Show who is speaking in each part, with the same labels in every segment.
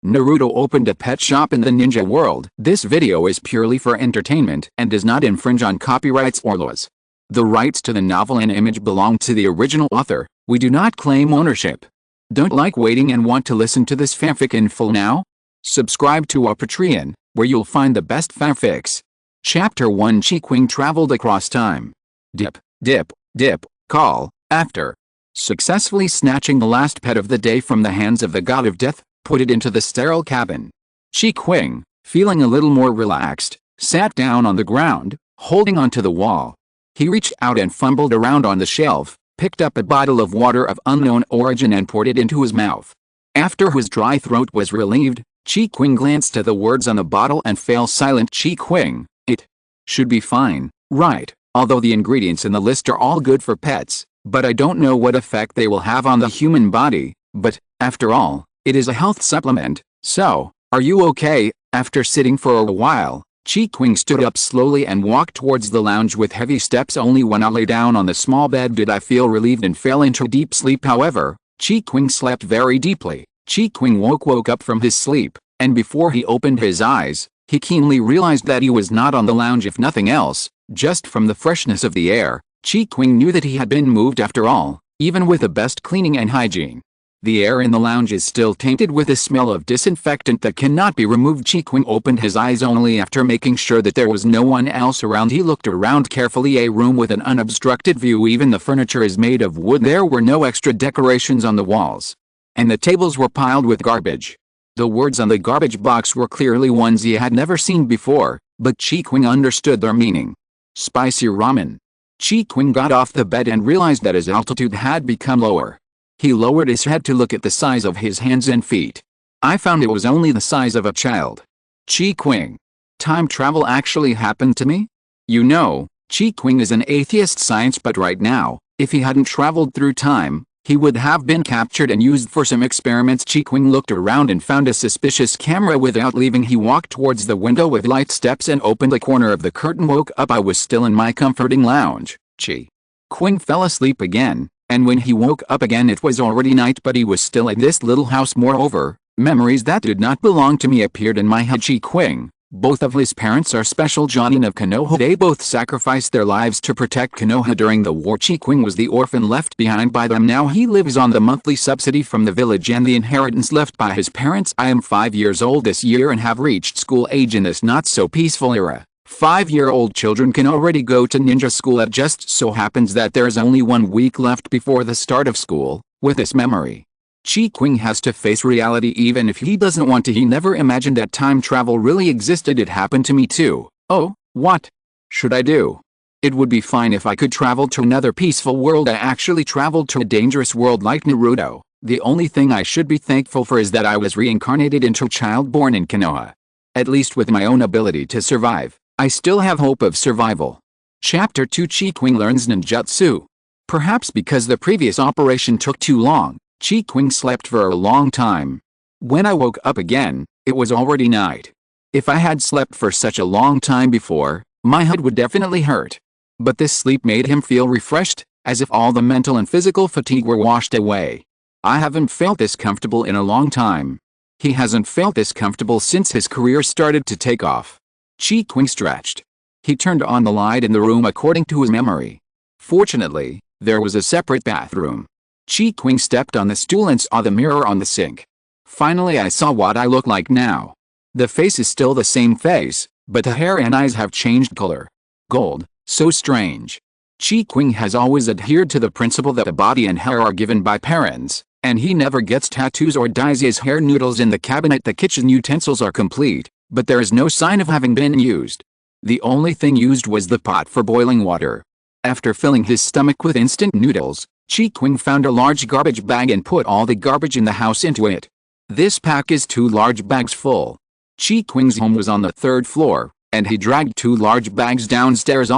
Speaker 1: Naruto opened a pet shop in the ninja world. This video is purely for entertainment and does not infringe on copyrights or laws. The rights to the novel and image belong to the original author. We do not claim ownership. Don't like waiting and want to listen to this fanfic in full now? Subscribe to our Patreon, where you'll find the best fanfics. Chapter 1. Qing traveled across time. Dip, dip, dip, call, after. Successfully snatching the last pet of the day from the hands of the god of death, put it into the sterile cabin. Qing, feeling a little more relaxed, sat down on the ground, holding onto the wall. He reached out and fumbled around on the shelf, picked up a bottle of water of unknown origin and poured it into his mouth. After his dry throat was relieved, Qing glanced at the words on the bottle and fell silent. Qing, it should be fine, right? Although the ingredients in the list are all good for pets, but I don't know what effect they will have on the human body. But, after all, it is a health supplement, so, are you okay? After sitting for a while, Qing stood up slowly and walked towards the lounge with heavy steps. Only when I lay down on the small bed did I feel relieved and fell into deep sleep. However, Qing slept very deeply. Qing woke up from his sleep, and before he opened his eyes, he keenly realized that he was not on the lounge. If nothing else, just from the freshness of the air, Qing knew that he had been moved after all, even with the best cleaning and hygiene. The air in the lounge is still tainted with a smell of disinfectant that cannot be removed. Qing opened his eyes only after making sure that there was no one else around. He looked around carefully. A room with an unobstructed view. Even the furniture is made of wood. There were no extra decorations on the walls, and the tables were piled with garbage. The words on the garbage box were clearly ones he had never seen before, but Qing understood their meaning. Spicy ramen. Qing got off the bed and realized that his altitude had become lower. He lowered his head to look at the size of his hands and feet. I found it was only the size of a child. Qing. Time travel actually happened to me? You know, Qing is an atheist science, but right now, if he hadn't traveled through time, he would have been captured and used for some experiments. Qing looked around and found a suspicious camera. Without leaving, he walked towards the window with light steps and opened a corner of the curtain. Woke up. I was still in my comforting lounge. Qing fell asleep again, and when he woke up again it was already night, but he was still at this little house. Moreover, memories that did not belong to me appeared in my head. Qing, both of his parents are special Jonin of Konoha. They both sacrificed their lives to protect Konoha during the war. Qing was the orphan left behind by them. Now he lives on the monthly subsidy from the village and the inheritance left by his parents. I am 5 years old this year and have reached school age in this not so peaceful era. 5-year-old children can already go to ninja school. It just so happens that there is only 1 week left before the start of school. With this memory, Qing has to face reality even if he doesn't want to. He never imagined that time travel really existed. It happened to me too. Oh, what should I do? It would be fine if I could travel to another peaceful world. I actually traveled to a dangerous world like Naruto. The only thing I should be thankful for is that I was reincarnated into a child born in Konoha. At least with my own ability to survive, I still have hope of survival. Chapter 2. Qing learns ninjutsu. Perhaps because the previous operation took too long, Qing slept for a long time. When I woke up again, it was already night. If I had slept for such a long time before, my head would definitely hurt. But this sleep made him feel refreshed, as if all the mental and physical fatigue were washed away. I haven't felt this comfortable in a long time. He hasn't felt this comfortable since his career started to take off. Qing stretched. He turned on the light in the room according to his memory. Fortunately, there was a separate bathroom. Qing stepped on the stool and saw the mirror on the sink. Finally I saw what I look like now. The face is still the same face, but the hair and eyes have changed color. Gold, so strange. Qing has always adhered to the principle that the body and hair are given by parents, and he never gets tattoos or dyes his hair. Noodles in the cabinet. The kitchen utensils are complete, but there is no sign of having been used. The only thing used was the pot for boiling water. After filling his stomach with instant noodles, Qing found a large garbage bag and put all the garbage in the house into it. This pack is 2 large bags full. Qing's home was on the 3rd floor, and he dragged 2 large bags downstairs.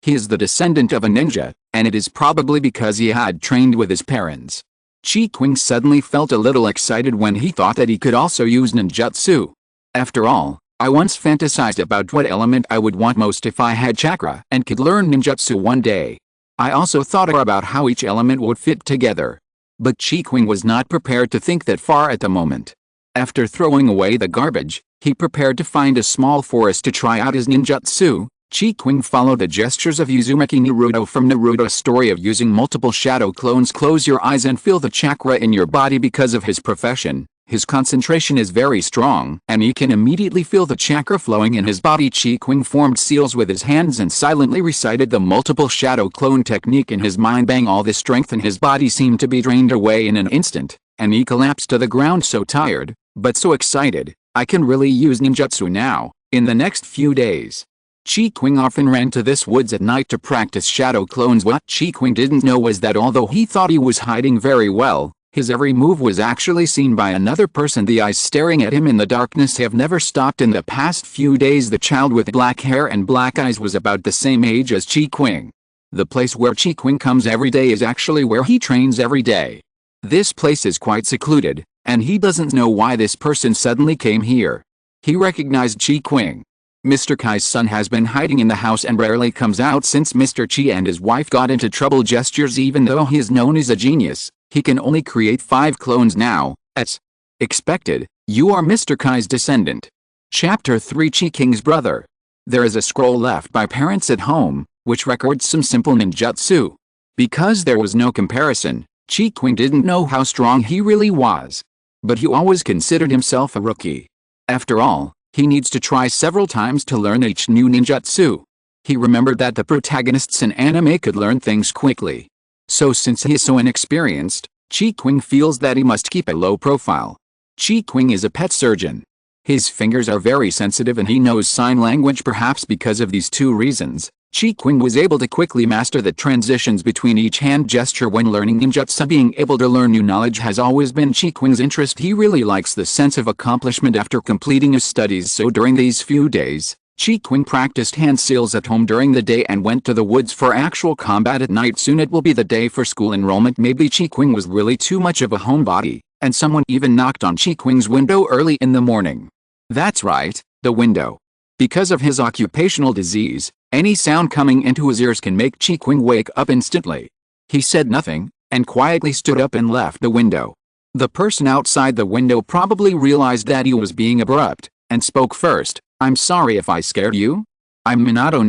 Speaker 1: He is the descendant of a ninja, and it is probably because he had trained with his parents. Qing suddenly felt a little excited when he thought that he could also use ninjutsu. After all, I once fantasized about what element I would want most if I had chakra and could learn ninjutsu one day. I also thought about how each element would fit together. But Qing was not prepared to think that far at the moment. After throwing away the garbage, he prepared to find a small forest to try out his ninjutsu. Qing followed the gestures of Uzumaki Naruto from Naruto's story of using multiple shadow clones. Close your eyes and feel the chakra in your body. Because of his profession, his concentration is very strong, and he can immediately feel the chakra flowing in his body. Qing formed seals with his hands and silently recited the multiple shadow clone technique in his mind. Bang! All the strength in his body seemed to be drained away in an instant, and he collapsed to the ground. So tired, but so excited. I can really use ninjutsu now. In the next few days, Qing often ran to this woods at night to practice shadow clones. What Qing didn't know was that although he thought he was hiding very well, his every move was actually seen by another person. The eyes staring at him in the darkness have never stopped. In the past few days, the child with black hair and black eyes was about the same age as Qing. The place where Qing comes every day is actually where he trains every day. This place is quite secluded, and he doesn't know why this person suddenly came here. He recognized Qing. Mr. Kai's son has been hiding in the house and rarely comes out since Mr. Chi and his wife got into trouble. Gestures. Even though he is known as a genius, he can only create 5 clones now. As expected, you are Mr. Kai's descendant. Chapter 3. Qing's brother. There is a scroll left by parents at home, which records some simple ninjutsu. Because there was no comparison, Qing didn't know how strong he really was. But he always considered himself a rookie. After all, he needs to try several times to learn each new ninjutsu. He remembered that the protagonists in anime could learn things quickly. So since he is so inexperienced, Qing feels that he must keep a low profile. Qing is a pet surgeon. His fingers are very sensitive and he knows sign language. Perhaps because of these 2 reasons, Qing was able to quickly master the transitions between each hand gesture when learning ninjutsu. Being able to learn new knowledge has always been Qing's interest. He really likes the sense of accomplishment after completing his studies. So during these few days, Qing practiced hand seals at home during the day and went to the woods for actual combat at night. Soon it will be the day for school enrollment. Maybe Qing was really too much of a homebody, and someone even knocked on Qing's window early in the morning. That's right, the window. Because of his occupational disease, any sound coming into his ears can make Qing wake up instantly. He said nothing, and quietly stood up and left the window. The person outside the window probably realized that he was being abrupt, and spoke first. I'm sorry if I scared you. I'm Minato.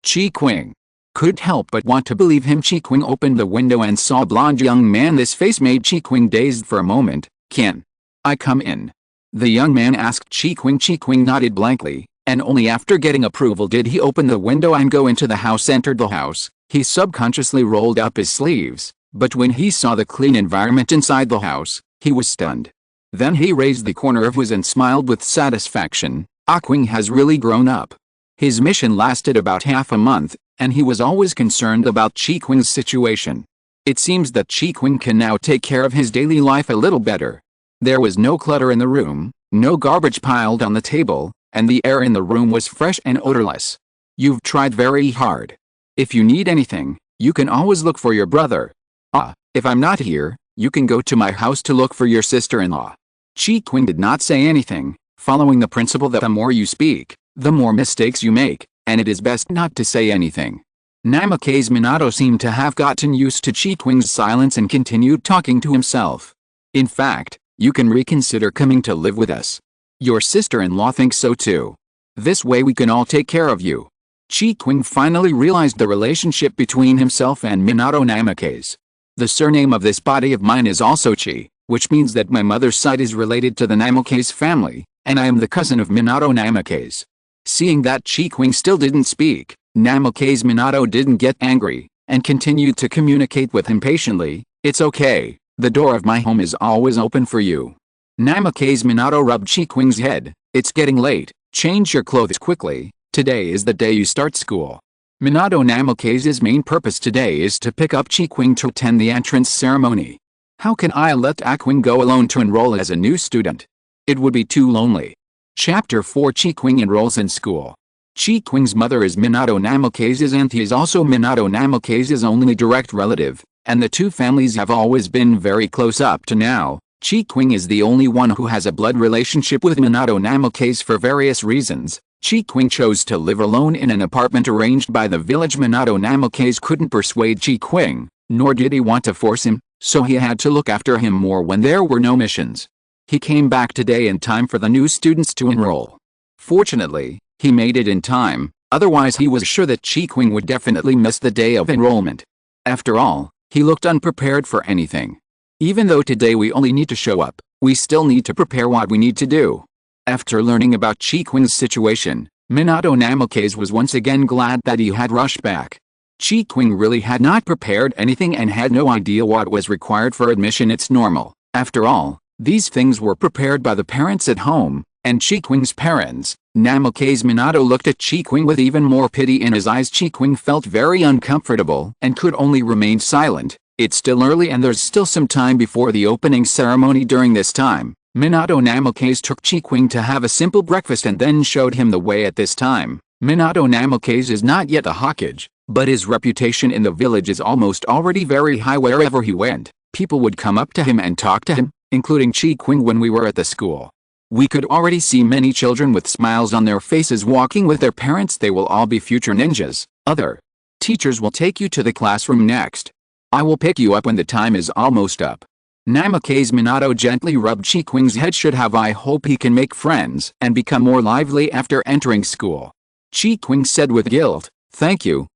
Speaker 1: Qing couldn't help but want to believe him. Qing opened the window and saw a blonde young man. This face made Qing dazed for a moment. Can I come in? The young man asked Qing. Qing nodded blankly, and only after getting approval did he open the window and go into the house. Entered the house, he subconsciously rolled up his sleeves, but when he saw the clean environment inside the house, he was stunned. Then he raised the corner of his and smiled with satisfaction. Qing has really grown up. His mission lasted about half a month, and he was always concerned about Qing's situation. It seems that Qing can now take care of his daily life a little better. There was no clutter in the room, no garbage piled on the table, and the air in the room was fresh and odorless. You've tried very hard. If you need anything, you can always look for your brother. If I'm not here, you can go to my house to look for your sister-in-law. Qing did not say anything, following the principle that the more you speak, the more mistakes you make, and it is best not to say anything. Namikaze Minato seemed to have gotten used to Qing's silence and continued talking to himself. In fact, you can reconsider coming to live with us. Your sister-in-law thinks so too. This way we can all take care of you. Qing finally realized the relationship between himself and Minato. Namikaze. The surname of this body of mine is also Chi, which means that my mother's side is related to the Namikaze family, and I am the cousin of Minato. Namikaze. Seeing that Qing still didn't speak, Namikaze Minato didn't get angry, and continued to communicate with him patiently. It's okay, the door of my home is always open for you. Namikaze Minato rubbed Qing's head. It's getting late, change your clothes quickly, today is the day you start school. Minato. Namikaze's main purpose today is to pick up Qing to attend the entrance ceremony. How can I let Qing go alone to enroll as a new student? It would be too lonely. Chapter 4. Qing enrolls in school. Qing's mother is Minato. Namikaze's auntie is also Minato. Namikaze's only direct relative, and the 2 families have always been very close up to now. Qing is the only one who has a blood relationship with Minato. Namikaze. For various reasons, Qing chose to live alone in an apartment arranged by the village. Minato. Namikaze couldn't persuade Qing, nor did he want to force him, so he had to look after him more when there were no missions. He came back today in time for the new students to enroll. Fortunately, he made it in time, otherwise he was sure that Qing would definitely miss the day of enrollment. After all, he looked unprepared for anything. Even though today we only need to show up, we still need to prepare what we need to do. After learning about Qing's situation, Minato Namikaze was once again glad that he had rushed back. Qing really had not prepared anything and had no idea what was required for admission. It's normal. After all, these things were prepared by the parents at home, and Qing's parents. Namikaze Minato looked at Qing with even more pity in his eyes. Qing felt very uncomfortable and could only remain silent. It's still early and there's still some time before the opening ceremony. During this time, Minato Namikaze took Qing to have a simple breakfast and then showed him the way. At this time, Minato Namikaze is not yet a Hokage, but his reputation in the village is almost already very high. Wherever he went, people would come up to him and talk to him, including Qing. When we were at the school, we could already see many children with smiles on their faces walking with their parents. They will all be future ninjas. Other teachers will take you to the classroom next. I will pick you up when the time is almost up. Namikaze Minato gently rubbed Qing's head. I hope he can make friends and become more lively after entering school. Qing said with guilt, thank you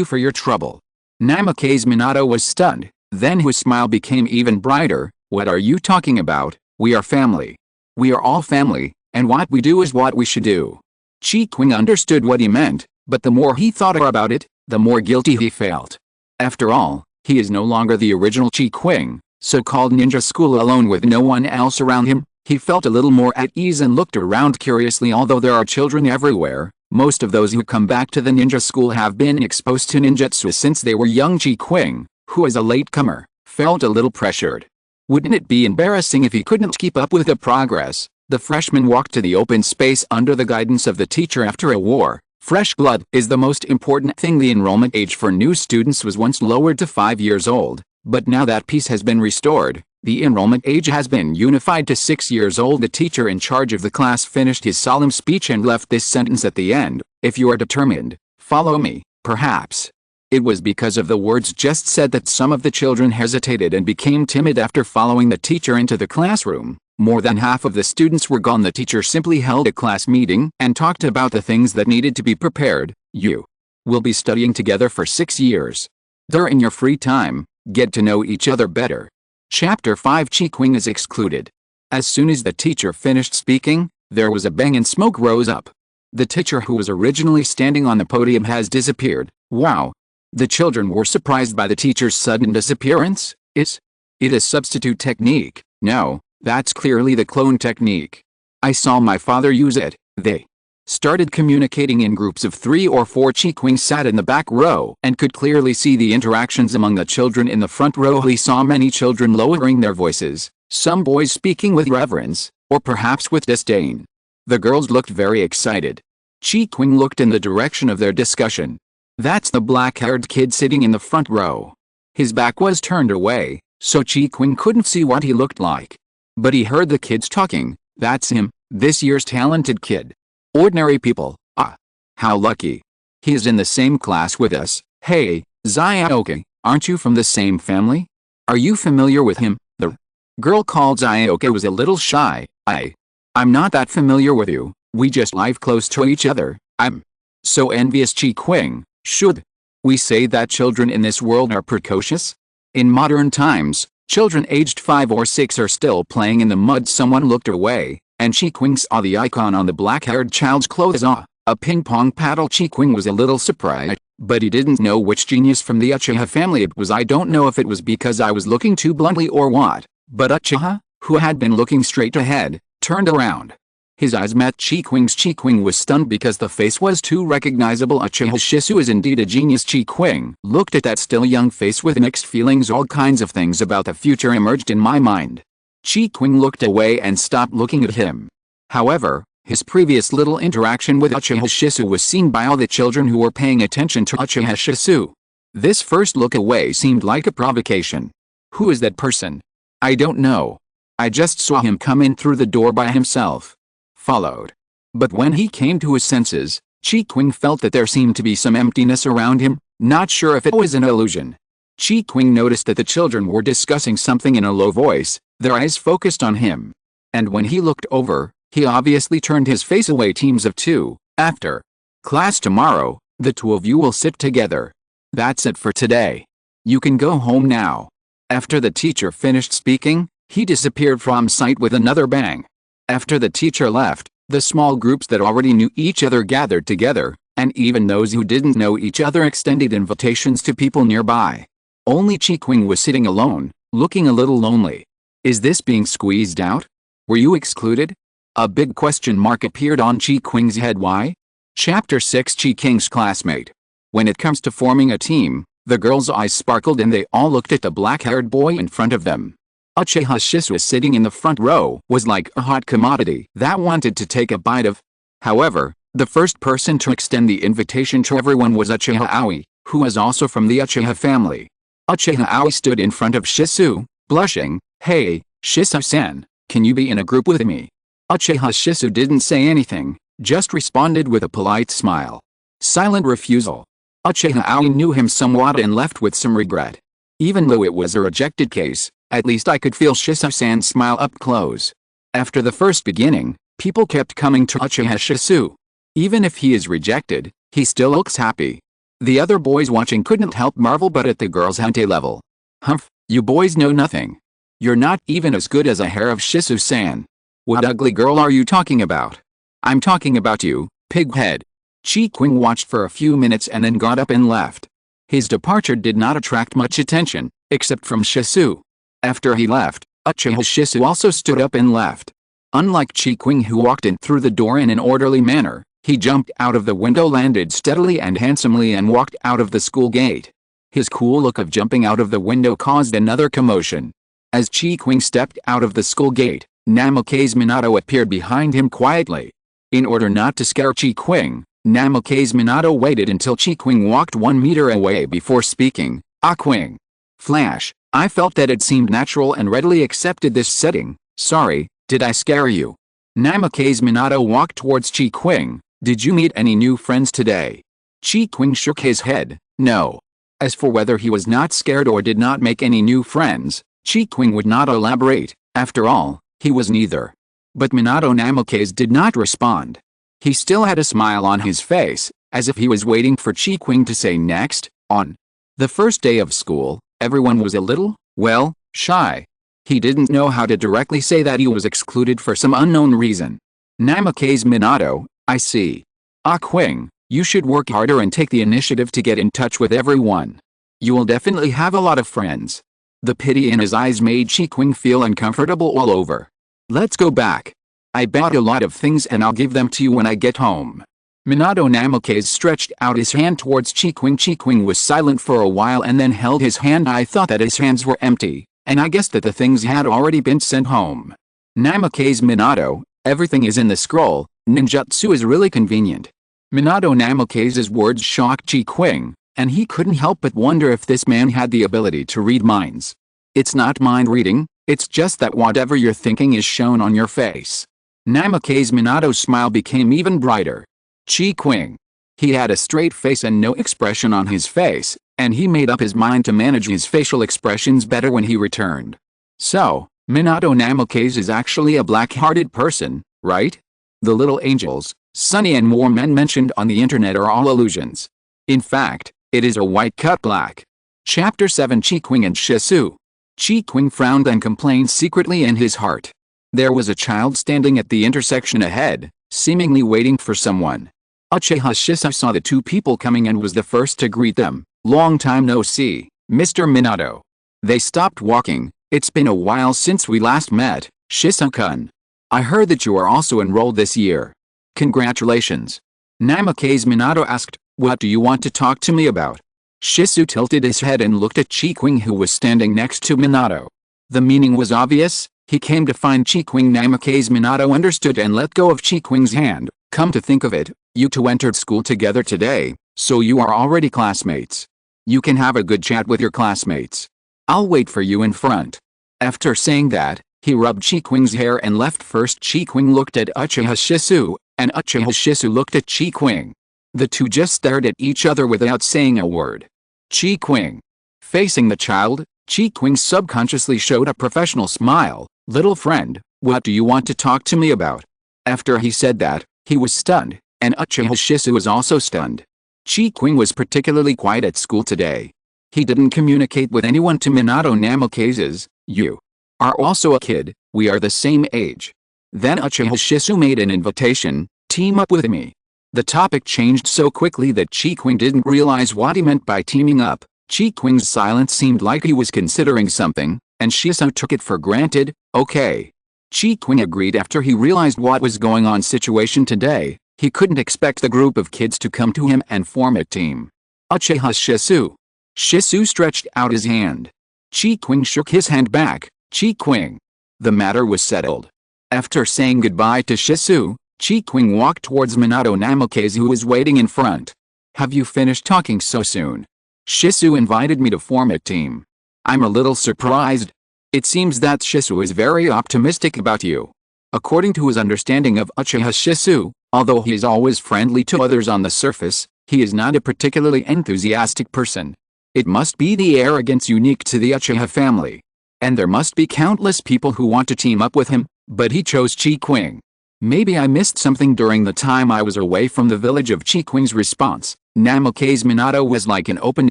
Speaker 1: for your trouble. Namikaze Minato was stunned, then his smile became even brighter. What are you talking about? We are family. We are all family, and what we do is what we should do. Qing understood what he meant, but the more he thought about it, the more guilty he felt. After all, he is no longer the original Qing, so-called ninja school. Alone with no one else around him, he felt a little more at ease and looked around curiously. Although there are children everywhere, most of those who come back to the ninja school have been exposed to ninjutsu since they were young. Qing, who is a latecomer, felt a little pressured. Wouldn't it be embarrassing if he couldn't keep up with the progress? The freshman walked to the open space under the guidance of the teacher. After a war, fresh blood is the most important thing. The enrollment age for new students was once lowered to 5 years old, but now that peace has been restored, the enrollment age has been unified to 6 years old. The teacher in charge of the class finished his solemn speech and left this sentence at the end: if you are determined, follow me. Perhaps it was because of the words just said that some of the children hesitated and became timid after following the teacher into the classroom. More than half of the students were gone. The teacher simply held a class meeting and talked about the things that needed to be prepared. You will be studying together for 6 years. During your free time, get to know each other better. Chapter 5. Qing is excluded. As soon as the teacher finished speaking, there was a bang and smoke rose up. The teacher who was originally standing on the podium has disappeared. Wow! The children were surprised by the teacher's sudden disappearance. Is it a substitute technique? No, that's clearly the clone technique. I saw my father use it. They started communicating in groups of 3 or 4. Qing sat in the back row and could clearly see the interactions among the children in the front row. He saw many children lowering their voices, some boys speaking with reverence, or perhaps with disdain. The girls looked very excited. Qing looked in the direction of their discussion. That's the black-haired kid sitting in the front row. His back was turned away, so Qing couldn't see what he looked like. But he heard the kids talking. That's him, this year's talented kid. Ordinary people, ah. How lucky. He is in the same class with us. Hey, Zioke, aren't you from the same family? Are you familiar with him? The girl called Zioke was a little shy. I'm not that familiar with you, we just live close to each other. I'm so envious. Qing, should we say that children in this world are precocious? In modern times, children aged 5 or 6 are still playing in the mud. Someone looked away, and Qing saw the icon on the black-haired child's clothes. A ping-pong paddle. Qing was a little surprised, but he didn't know which genius from the Uchiha family it was. I don't know if it was because I was looking too bluntly or what, but Uchiha, who had been looking straight ahead, turned around. His eyes met Qing's. Qing was stunned because the face was too recognizable. Uchiha Shisui is indeed a genius. Qing looked at that still young face with mixed feelings. All kinds of things about the future emerged in my mind. Qing looked away and stopped looking at him. However, his previous little interaction with Uchiha Shisui was seen by all the children who were paying attention to Uchiha Shisui. This first look away seemed like a provocation. Who is that person? I don't know. I just saw him come in through the door by himself. Followed. But when he came to his senses, Qing felt that there seemed to be some emptiness around him, not sure if it was an illusion. Qing noticed that the children were discussing something in a low voice, their eyes focused on him. And when he looked over, he obviously turned his face away. Teams of two. After class tomorrow, the two of you will sit together. That's it for today. You can go home now. After the teacher finished speaking, he disappeared from sight with another bang. After the teacher left, the small groups that already knew each other gathered together, and even those who didn't know each other extended invitations to people nearby. Only Qing was sitting alone, looking a little lonely. Is this being squeezed out? Were you excluded? A big question mark appeared on Qing's head. Why? Chapter 6. Qing's classmate. When it comes to forming a team, the girls' eyes sparkled and they all looked at the black-haired boy in front of them. Uchiha Shisui sitting in the front row was like a hot commodity that wanted to take a bite of. However, the first person to extend the invitation to everyone was Uchiha Aoi, who is also from the Uchiha family. Uchiha Aoi stood in front of Shisui, blushing. Hey, Shisui-san, can you be in a group with me? Uchiha Shisui didn't say anything, just responded with a polite smile. Silent refusal. Uchiha Aoi knew him somewhat and left with some regret. Even though it was a rejected case, at least I could feel Shisui-san's smile up close. After the first beginning, people kept coming to Uchiha Shisui. Even if he is rejected, he still looks happy. The other boys watching couldn't help marvel but at the girl's hante level. Humph, you boys know nothing. You're not even as good as a hair of Shisui-san. What ugly girl are you talking about? I'm talking about you, pighead. Qing watched for a few minutes and then got up and left. His departure did not attract much attention, except from Shisui. After he left, Uchiha Shisui also stood up and left. Unlike Qing, who walked in through the door in an orderly manner, he jumped out of the window, landed steadily and handsomely, and walked out of the school gate. His cool look of jumping out of the window caused another commotion. As Qing stepped out of the school gate, Namikaze Minato appeared behind him quietly. In order not to scare Qing, Namikaze Minato waited until Qing walked 1 meter away before speaking. Qing. Flash, I felt that it seemed natural and readily accepted this setting. Sorry, did I scare you? Namikaze Minato walked towards Qing. Did you meet any new friends today? Qing shook his head. No. As for whether he was not scared or did not make any new friends, Qing would not elaborate. After all, he was neither. But Minato Namikaze did not respond. He still had a smile on his face, as if he was waiting for Qing to say next. On the first day of school, everyone was a little, well, shy. He didn't know how to directly say that he was excluded for some unknown reason. Namikaze Minato, I see. Qing, you should work harder and take the initiative to get in touch with everyone. You will definitely have a lot of friends. The pity in his eyes made Qing feel uncomfortable all over. Let's go back. I bought a lot of things and I'll give them to you when I get home. Minato Namikaze stretched out his hand towards Qing. Qing was silent for a while and then held his hand. I thought that his hands were empty, and I guessed that the things had already been sent home. Namikaze Minato, everything is in the scroll. Ninjutsu is really convenient. Minato Namikaze's words shocked Qing, and he couldn't help but wonder if this man had the ability to read minds. It's not mind reading, it's just that whatever you're thinking is shown on your face. Namikaze Minato's smile became even brighter. Qing. He had a straight face and no expression on his face, and he made up his mind to manage his facial expressions better when he returned. So, Minato Namikaze is actually a black-hearted person, right? The little angels, Sunny and more men mentioned on the internet are all illusions. In fact, it is a white cut black. Chapter 7. Qing and Shisui. Qing frowned and complained secretly in his heart. There was a child standing at the intersection ahead, seemingly waiting for someone. Uchiha Shisui saw the two people coming and was the first to greet them. Long time no see, Mr. Minato. They stopped walking. It's been a while since we last met, Shisui-kun. I heard that you are also enrolled this year. Congratulations. Namikaze Minato asked, what do you want to talk to me about? Shisui tilted his head and looked at Qing, who was standing next to Minato. The meaning was obvious. He came to find Qing. Namikaze Minato understood and let go of Qing's hand. Come to think of it, you two entered school together today, so you are already classmates. You can have a good chat with your classmates. I'll wait for you in front. After saying that, he rubbed Qing's hair and left. First Qing looked at Uchiha Shisui, and Uchiha Shisui looked at Qing. The two just stared at each other without saying a word. Qing. Facing the child, Qing subconsciously showed a professional smile. Little friend, What do you want to talk to me about? After he said that, he was stunned, and Uchiha Shisui was also stunned. Qing was particularly quiet at school today. He didn't communicate with anyone to Minato Namikaze's, "You are also a kid, we are the same age." Then Uchiha Shisui made an invitation, "Team up with me." The topic changed so quickly that Qing didn't realize what he meant by teaming up. Qing's silence seemed like he was considering something, and Shisui took it for granted. "Okay." Qing agreed after he realized what was going on situation today. He couldn't expect the group of kids to come to him and form a team. Uchiha Shisui. Shisui stretched out his hand. Qing shook his hand back. "Qing." The matter was settled. After saying goodbye to Shisui, Qing walked towards Minato Namikaze, who was waiting in front. "Have you finished talking so soon? Shisui invited me to form a team. I'm a little surprised. It seems that Shisui is very optimistic about you." According to his understanding of Uchiha Shisui, although he is always friendly to others on the surface, he is not a particularly enthusiastic person. It must be the arrogance unique to the Uchiha family. And there must be countless people who want to team up with him, but he chose Qing. Maybe I missed something during the time I was away from the village. Of Qing's response, Namikaze Minato was like an open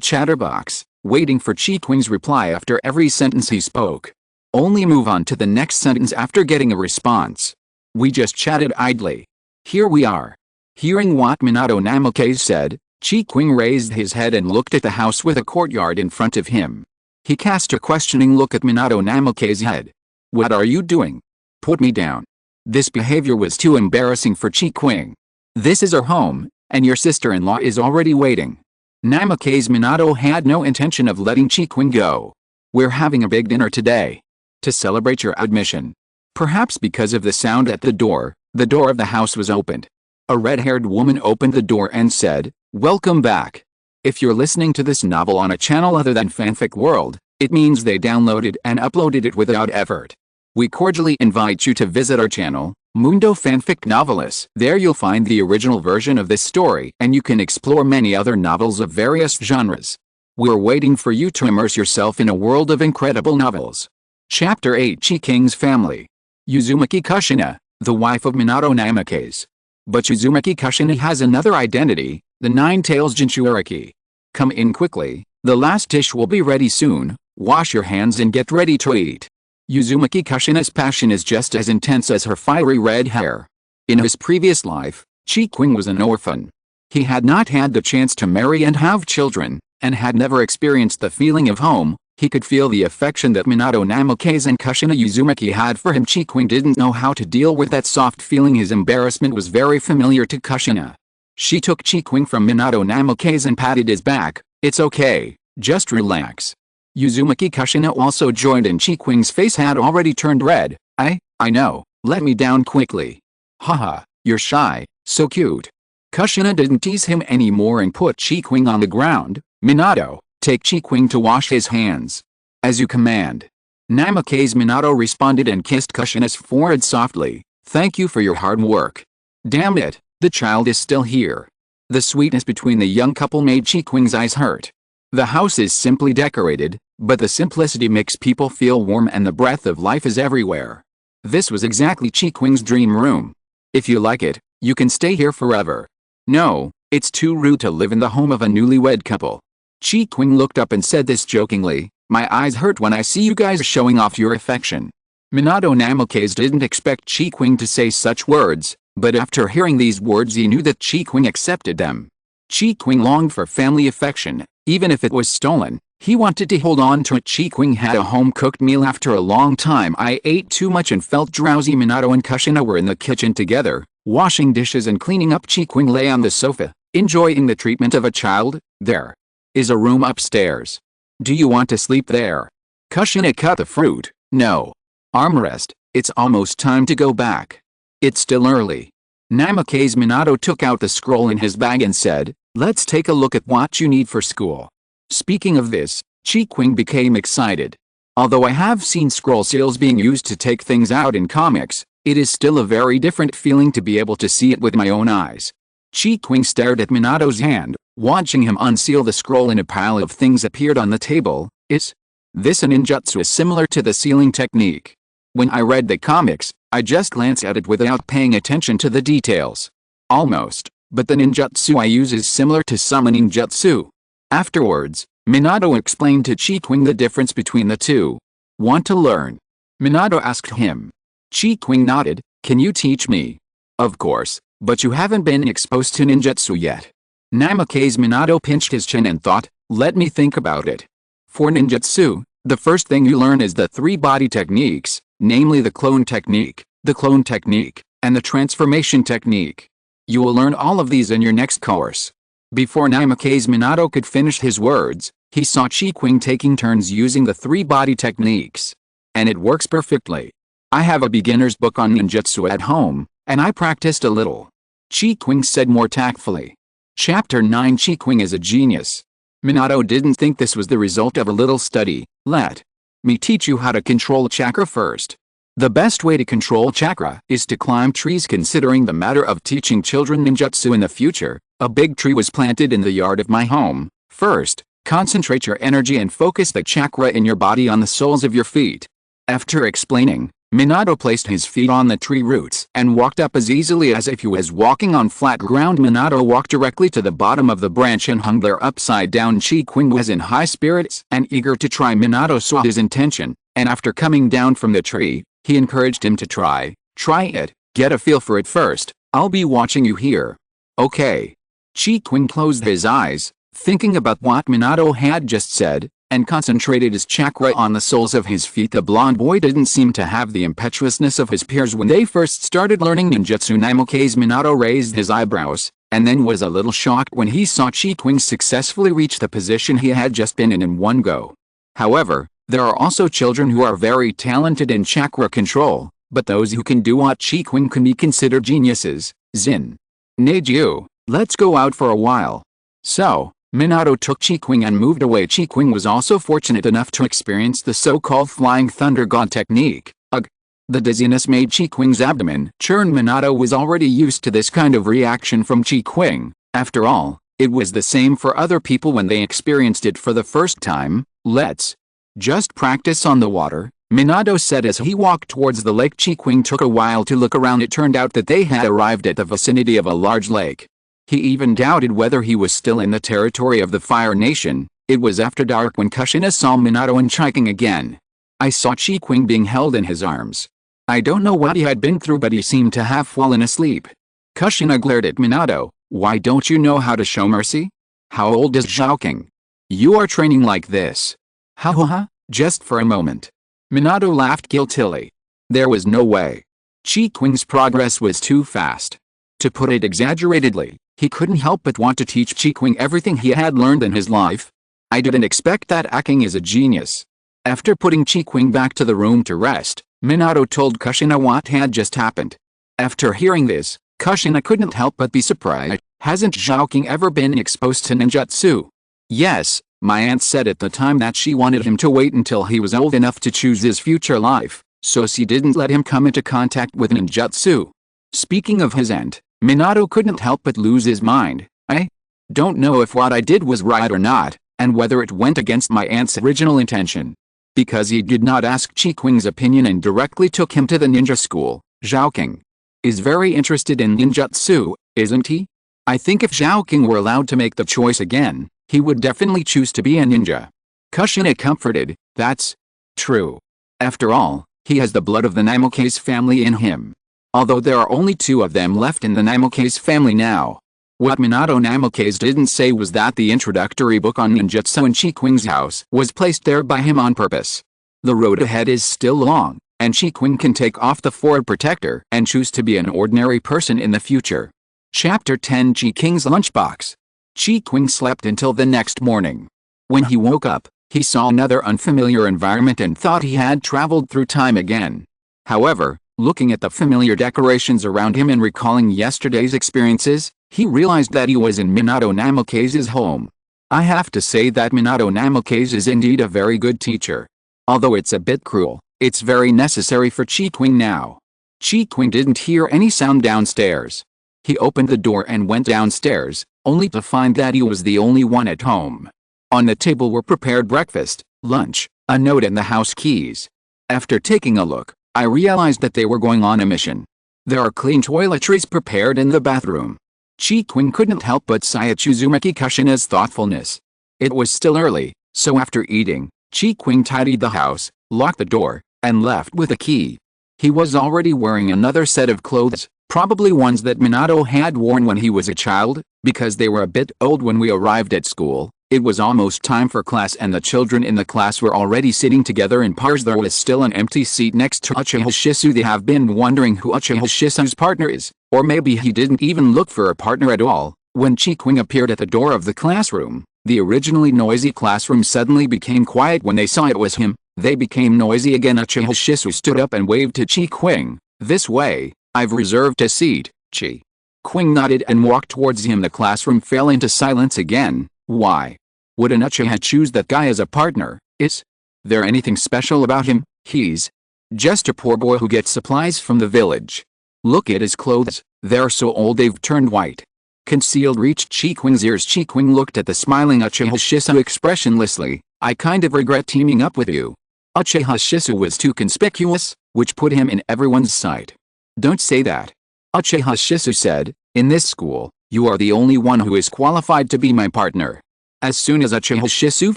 Speaker 1: chatterbox, waiting for Qing's reply after every sentence he spoke. Only move on to the next sentence after getting a response. We just chatted idly. Here we are. Hearing what Minato Namikaze said, Qing raised his head and looked at the house with a courtyard in front of him. He cast a questioning look at Minato Namikaze's head. "What are you doing? Put me down." This behavior was too embarrassing for Qing. "This is our home, and your sister-in-law is already waiting." Namikaze Minato had no intention of letting Qing go. "We're having a big dinner today. To celebrate your admission." Perhaps because of the sound at the door of the house was opened. A red-haired woman opened the door and said, "Welcome back. If you're listening to this novel on a channel other than Fanfic World, it means they downloaded and uploaded it without effort. We cordially invite you to visit our channel, Mundo Fanfic Novelis. There you'll find the original version of this story, and you can explore many other novels of various genres. We're waiting for you to immerse yourself in a world of incredible novels. Chapter 8: Qing's Family. Uzumaki Kushina, the wife of Minato Namikaze. But Uzumaki Kushina has another identity, the Nine-Tails Jinchuariki. "Come in quickly, the last dish will be ready soon, wash your hands and get ready to eat." Uzumaki Kushina's passion is just as intense as her fiery red hair. In his previous life, Qing was an orphan. He had not had the chance to marry and have children, and had never experienced the feeling of home. He could feel the affection that Minato Namikaze and Kushina Uzumaki had for him. Qing didn't know how to deal with that soft feeling. His embarrassment was very familiar to Kushina. She took Qing from Minato Namikaze and patted his back. "It's okay, just relax." Uzumaki Kushina also joined, and Qing's face had already turned red. I know, let me down quickly." "Haha, you're shy, so cute." Kushina didn't tease him anymore and put Qing on the ground. "Minato, take Qing to wash his hands." "As you command." Namikaze Minato responded and kissed Kushina's forehead softly. "Thank you for your hard work." Damn it, the child is still here. The sweetness between the young couple made Qing's eyes hurt. The house is simply decorated, but the simplicity makes people feel warm and the breath of life is everywhere. This was exactly Qing's dream room. If you like it, you can stay here forever. No, it's too rude to live in the home of a newlywed couple. Qing looked up and said this jokingly, "My eyes hurt when I see you guys showing off your affection." Minato Namikaze didn't expect Qing to say such words, but after hearing these words he knew that Qing accepted them. Qing longed for family affection, even if it was stolen. He wanted to hold on to it. Qing had a home-cooked meal after a long time. "I ate too much and felt drowsy." Minato and Kushina were in the kitchen together, washing dishes and cleaning up. Qing lay on the sofa, enjoying the treatment of a child. "There is a room upstairs. Do you want to sleep there?" Kushina cut the fruit. "No. Armrest, it's almost time to go back. It's still early." Namikaze Minato took out the scroll in his bag and said, "Let's take a look at what you need for school." Speaking of this, Qing became excited. Although I have seen scroll seals being used to take things out in comics, it is still a very different feeling to be able to see it with my own eyes. Qing stared at Minato's hand, watching him unseal the scroll. In a pile of things appeared on the table. "Is this a ninjutsu similar to the sealing technique?" When I read the comics, I just glanced at it without paying attention to the details. Almost, but the ninjutsu I use is similar to summoning jutsu. Afterwards, Minato explained to Qing the difference between the two. Want to learn? Minato asked him. Qing nodded. Can you teach me? Of course, but you haven't been exposed to ninjutsu yet. Namikaze. Minato pinched his chin and thought, let me think about it. For ninjutsu, the first thing you learn is the 3 body techniques, namely the clone technique, and the transformation technique. You will learn all of these in your next course. Before Namikaze Minato could finish his words, he saw Qing taking turns using the 3 body techniques. And it works perfectly. I have a beginner's book on ninjutsu at home, and I practiced a little. Qing said more tactfully. Chapter 9. Qing is a genius. Minato didn't think this was the result of a little study. Let me teach you how to control chakra first. The best way to control chakra is to climb trees. Considering the matter of teaching children ninjutsu in the future, a big tree was planted in the yard of my home. First, concentrate your energy and focus the chakra in your body on the soles of your feet. After explaining, Minato placed his feet on the tree roots and walked up as easily as if he was walking on flat ground. Minato walked directly to the bottom of the branch and hung there upside down. Qing was in high spirits and eager to try. Minato saw his intention, and after coming down from the tree, he encouraged him to try it, get a feel for it first. I'll be watching you here. Okay. Qing closed his eyes, thinking about what Minato had just said, and concentrated his chakra on the soles of his feet. The blonde boy didn't seem to have the impetuousness of his peers when they first started learning ninjutsu. Namikaze Minato raised his eyebrows, and then was a little shocked when he saw Qing successfully reach the position he had just been in one go. However, there are also children who are very talented in chakra control, but those who can do what Qing can be considered geniuses. Zin. Neju, let's go out for a while. So, Minato took Qing and moved away. Qing was also fortunate enough to experience the so-called flying thunder god technique. Ugh. The dizziness made Qing's abdomen churn. Minato was already used to this kind of reaction from Qing. After all, it was the same for other people when they experienced it for the first time. Let's just practice on the water, Minato said as he walked towards the lake. Qing took a while to look around. It turned out that they had arrived at the vicinity of a large lake. He even doubted whether he was still in the territory of the Fire Nation. It was after dark when Kushina saw Minato and Qing again. I saw Qing being held in his arms. I don't know what he had been through, but he seemed to have fallen asleep. Kushina glared at Minato. Why don't you know how to show mercy? How old is Qing? You are training like this. Ha, just for a moment. Minato laughed guiltily. There was no way. Qing's progress was too fast. To put it exaggeratedly, he couldn't help but want to teach Qing everything he had learned in his life. I didn't expect that. Qing is a genius. After putting Qing back to the room to rest, Minato told Kushina what had just happened. After hearing this, Kushina couldn't help but be surprised. Hasn't Qing ever been exposed to ninjutsu? Yes, my aunt said at the time that she wanted him to wait until he was old enough to choose his future life, so she didn't let him come into contact with ninjutsu. Speaking of his aunt, Minato couldn't help but lose his mind. I don't know if what I did was right or not, and whether it went against my aunt's original intention. Because he did not ask Qing's opinion and directly took him to the ninja school. Qing is very interested in ninjutsu, isn't he? I think if Qing were allowed to make the choice again, he would definitely choose to be a ninja. Kushina comforted. That's true. After all, he has the blood of the Namikaze family in him. Although there are only 2 of them left in the Namikaze family now. What Minato Namikaze didn't say was that the introductory book on ninjutsu in Qing's house was placed there by him on purpose. The road ahead is still long, and Qing can take off the Ford protector and choose to be an ordinary person in the future. Chapter 10. Qing's lunchbox. Qing slept until the next morning. When he woke up, he saw another unfamiliar environment and thought he had traveled through time again. However, looking at the familiar decorations around him and recalling yesterday's experiences, he realized that he was in Minato Namikaze's home. I have to say that Minato Namikaze is indeed a very good teacher. Although it's a bit cruel, it's very necessary for Qing now. Qing didn't hear any sound downstairs. He opened the door and went downstairs, only to find that he was the only one at home. On the table were prepared breakfast, lunch, a note and the house keys. After taking a look, I realized that they were going on a mission. There are clean toiletries prepared in the bathroom. Qing couldn't help but sigh at Uzumaki Kushina's thoughtfulness. It was still early, so after eating, Qing tidied the house, locked the door, and left with a key. He was already wearing another set of clothes, probably ones that Minato had worn when he was a child, because they were a bit old when we arrived at school. It was almost time for class and the children in the class were already sitting together in pairs. There was still an empty seat next to Uchiha Shisui. They have been wondering who Uchiha Shisui's partner is, or maybe he didn't even look for a partner at all. When Qing appeared at the door of the classroom, the originally noisy classroom suddenly became quiet when they saw it was him. They became noisy again. Uchiha Shisui stood up and waved to Qing. "This way, I've reserved a seat." Qing nodded and walked towards him. The classroom fell into silence again. Why would an Uchiha choose that guy as a partner? Is there anything special about him? He's just a poor boy who gets supplies from the village. Look at his clothes, they're so old they've turned white. Concealed reached Qing's ears. Qing looked at the smiling Uchiha Shisui expressionlessly. "I kind of regret teaming up with you." Uchiha Shisui was too conspicuous, which put him in everyone's sight. "Don't say that," Uchiha Shisui said. "In this school, you are the only one who is qualified to be my partner." As soon as Uchiha Shisui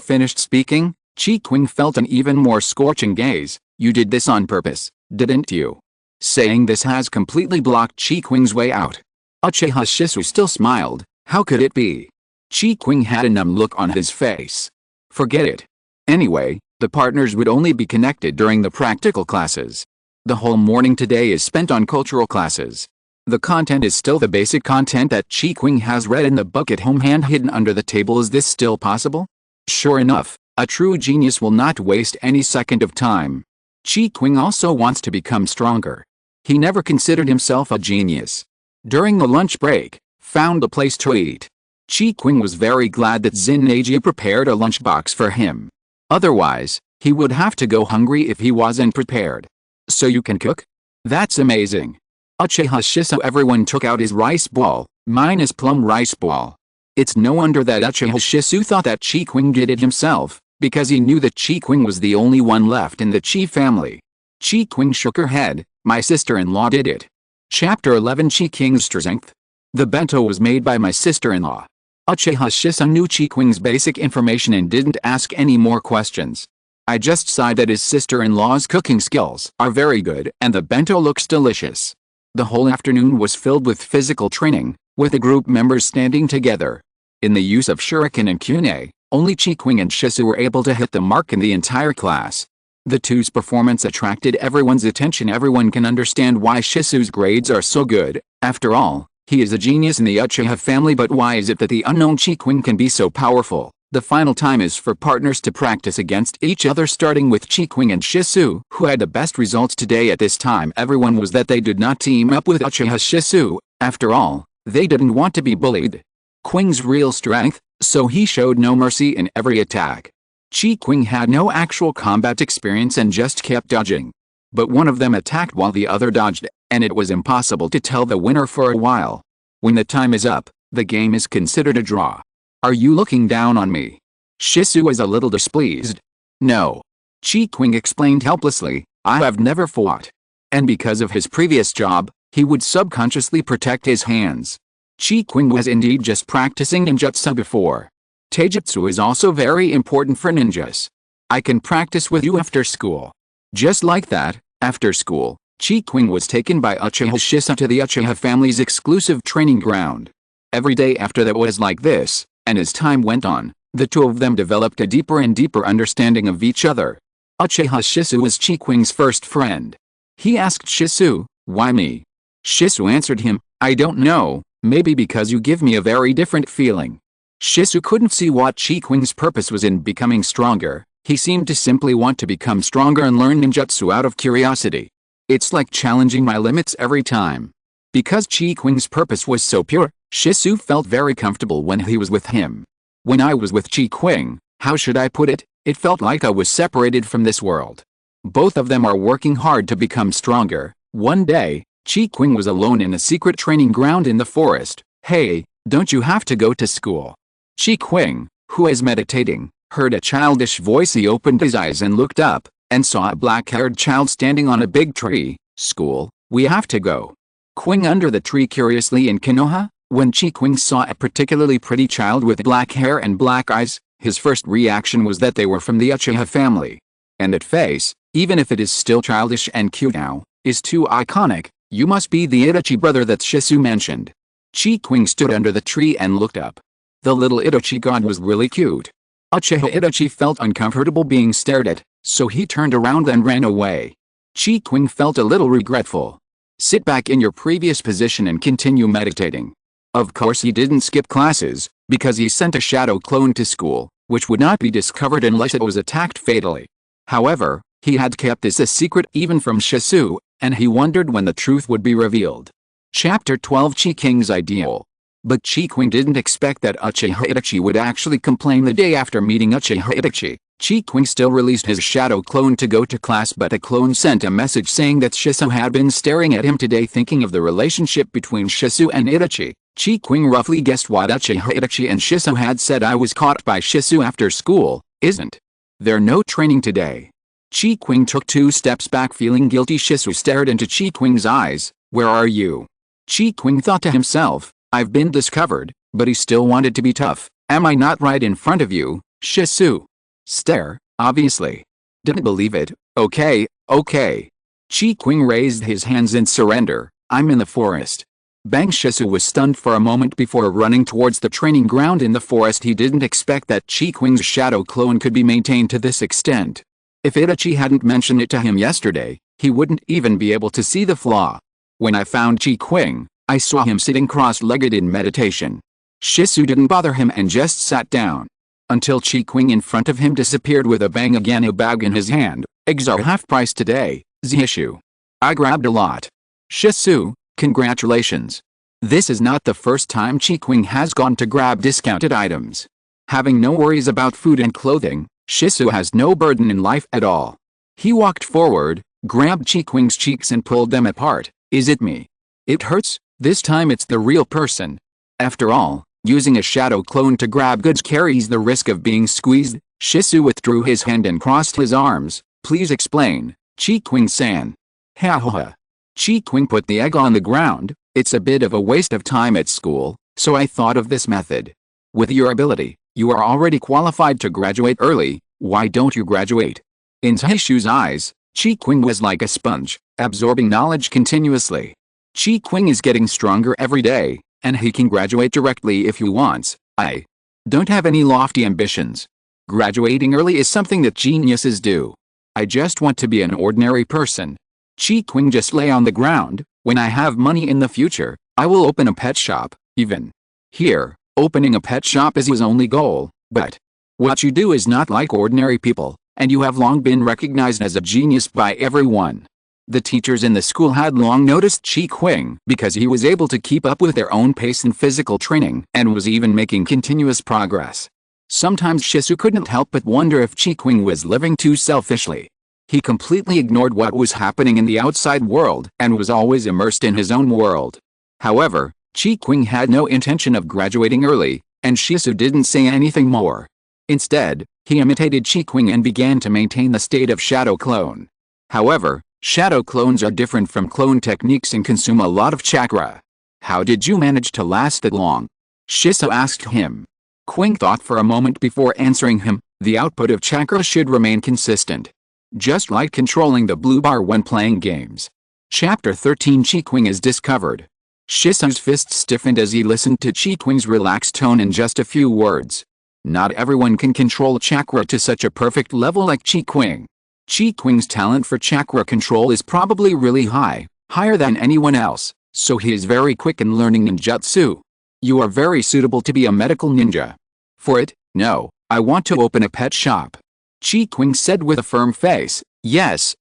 Speaker 1: finished speaking, Qing felt an even more scorching gaze. "You did this on purpose, didn't you?" Saying this has completely blocked Qing's way out. Uchiha Shisui still smiled. How could it be? Qing had a numb look on his face. Forget it. Anyway, the partners would only be connected during the practical classes. The whole morning today is spent on cultural classes. The content is still the basic content that Qing has read in the book at home and hidden under the table. Is this still possible? Sure enough, a true genius will not waste any second of time. Qing also wants to become stronger. He never considered himself a genius. During the lunch break, found a place to eat. Qing was very glad that Zinneji prepared a lunchbox for him. Otherwise, he would have to go hungry if he wasn't prepared. "So you can cook? That's amazing." Uchiha Shisui. Everyone took out his rice ball, minus plum rice ball. It's no wonder that Uchiha Shisui thought that Qing did it himself, because he knew that Qing was the only one left in the Qi family. Qing shook her head. "My sister-in-law did it." Chapter 11. Qing's strength. The bento was made by my sister-in-law. Uchiha Shisui knew Qing's basic information and didn't ask any more questions. I just sighed that his sister-in-law's cooking skills are very good and the bento looks delicious. The whole afternoon was filled with physical training, with the group members standing together. In the use of shuriken and kunai, only Qing and Shisui were able to hit the mark in the entire class. The two's performance attracted everyone's attention. Everyone can understand why Shisui's grades are so good. After all, he is a genius in the Uchiha family. But why is it that the unknown Qing can be so powerful? The final time is for partners to practice against each other, starting with Qing and Shisui, who had the best results today. At this time everyone was that they did not team up with Uchiha Shisui. After all, they didn't want to be bullied. Qing's real strength, so he showed no mercy in every attack. Qing had no actual combat experience and just kept dodging. But one of them attacked while the other dodged, and it was impossible to tell the winner for a while. When the time is up, the game is considered a draw. "Are you looking down on me?" Shisui was a little displeased. "No," Qing explained helplessly, "I have never fought." And because of his previous job, he would subconsciously protect his hands. Qing was indeed just practicing ninjutsu before. Taijutsu is also very important for ninjas. "I can practice with you after school." Just like that, after school, Qing was taken by Uchiha Shisui to the Uchiha family's exclusive training ground. Every day after that was like this. And as time went on, the two of them developed a deeper and deeper understanding of each other. Uchiha Shisui was Qing's first friend. He asked Shisui, "Why me?" Shisui answered him, "I don't know, maybe because you give me a very different feeling." Shisui couldn't see what Qing's purpose was in becoming stronger. He seemed to simply want to become stronger and learn ninjutsu out of curiosity. It's like challenging my limits every time. Because Qing's purpose was so pure, Shisui felt very comfortable when he was with him. When I was with Qing, how should I put it, it felt like I was separated from this world. Both of them are working hard to become stronger. One day, Qing was alone in a secret training ground in the forest. "Hey, don't you have to go to school?" Qing, who was meditating, heard a childish voice. He opened his eyes and looked up. and saw a black-haired child standing on a big tree. School, we have to go. Qing under the tree curiously in Konoha. When Qing saw a particularly pretty child with black hair and black eyes, his first reaction was that they were from the Uchiha family. And that face, even if it is still childish and cute now, is too iconic. You must be the Itachi brother that Shisui mentioned. Qing stood under the tree and looked up. The little Itachi god was really cute. Uchiha Itachi felt uncomfortable being stared at, so he turned around and ran away. Qing felt a little regretful. Sit back in your previous position and continue meditating. Of course he didn't skip classes, because he sent a shadow clone to school, which would not be discovered unless it was attacked fatally. However, he had kept this a secret even from Shisui, and he wondered when the truth would be revealed. Chapter 12 Qing's Ideal. But Qing didn't expect that Uchiha Itachi would actually complain the day after meeting Uchiha Itachi. Qing still released his shadow clone to go to class, but the clone sent a message saying that Shisui had been staring at him today, thinking of the relationship between Shisui and Itachi. Qing roughly guessed what Uchiha Itachi and Shisui had said. I was caught by Shisui after school, isn't there no training today? Qing took 2 steps back feeling guilty. Shisui stared into Qing's eyes. Where are you? Qing thought to himself, I've been discovered, but he still wanted to be tough. Am I not right in front of you, Shisui? Stare, obviously. Didn't believe it. Okay. Qing raised his hands in surrender. I'm in the forest. Bang! Shisui was stunned for a moment before running towards the training ground in the forest. He didn't expect that Qing's shadow clone could be maintained to this extent. If Itachi hadn't mentioned it to him yesterday, he wouldn't even be able to see the flaw. When I found Qing, I saw him sitting cross-legged in meditation. Shisui didn't bother him and just sat down. Until Qing in front of him disappeared with a bang again, a bag in his hand. Eggs are half price today, Zhishu. I grabbed a lot. Shisui, congratulations. This is not the first time Qing has gone to grab discounted items. Having no worries about food and clothing, Shisui has no burden in life at all. He walked forward, grabbed Qing's cheeks and pulled them apart. Is it me? It hurts? This time it's the real person. After all, using a shadow clone to grab goods carries the risk of being squeezed. Shisui withdrew his hand and crossed his arms. Please explain, Qing-san. Ha ha ha. Qing put the egg on the ground. It's a bit of a waste of time at school, so I thought of this method. With your ability, you are already qualified to graduate early. Why don't you graduate? In Zhishu's eyes, Qing was like a sponge, absorbing knowledge continuously. Qing is getting stronger every day, and he can graduate directly if he wants. I don't have any lofty ambitions. Graduating early is something that geniuses do. I just want to be an ordinary person. Qing just lay on the ground. When I have money in the future, I will open a pet shop. Even here, opening a pet shop is his only goal. But what you do is not like ordinary people, and you have long been recognized as a genius by everyone. The teachers in the school had long noticed Qing because he was able to keep up with their own pace in physical training and was even making continuous progress. Sometimes Shisui couldn't help but wonder if Qing was living too selfishly. He completely ignored what was happening in the outside world and was always immersed in his own world. However, Qing had no intention of graduating early, and Shisui didn't say anything more. Instead, he imitated Qing and began to maintain the state of shadow clone. However, shadow clones are different from clone techniques and consume a lot of chakra. How did you manage to last that long? Shisui asked him. Qing thought for a moment before answering him. The output of chakra should remain consistent. Just like controlling the blue bar when playing games. Chapter 13 Qing is discovered. Shisui's fist stiffened as he listened to Qing's relaxed tone and just a few words. Not everyone can control chakra to such a perfect level like Qing. Qing's talent for chakra control is probably really high, higher than anyone else, so he is very quick in learning ninjutsu. You are very suitable to be a medical ninja. For it, no, I want to open a pet shop. Qing said with a firm face. Yes,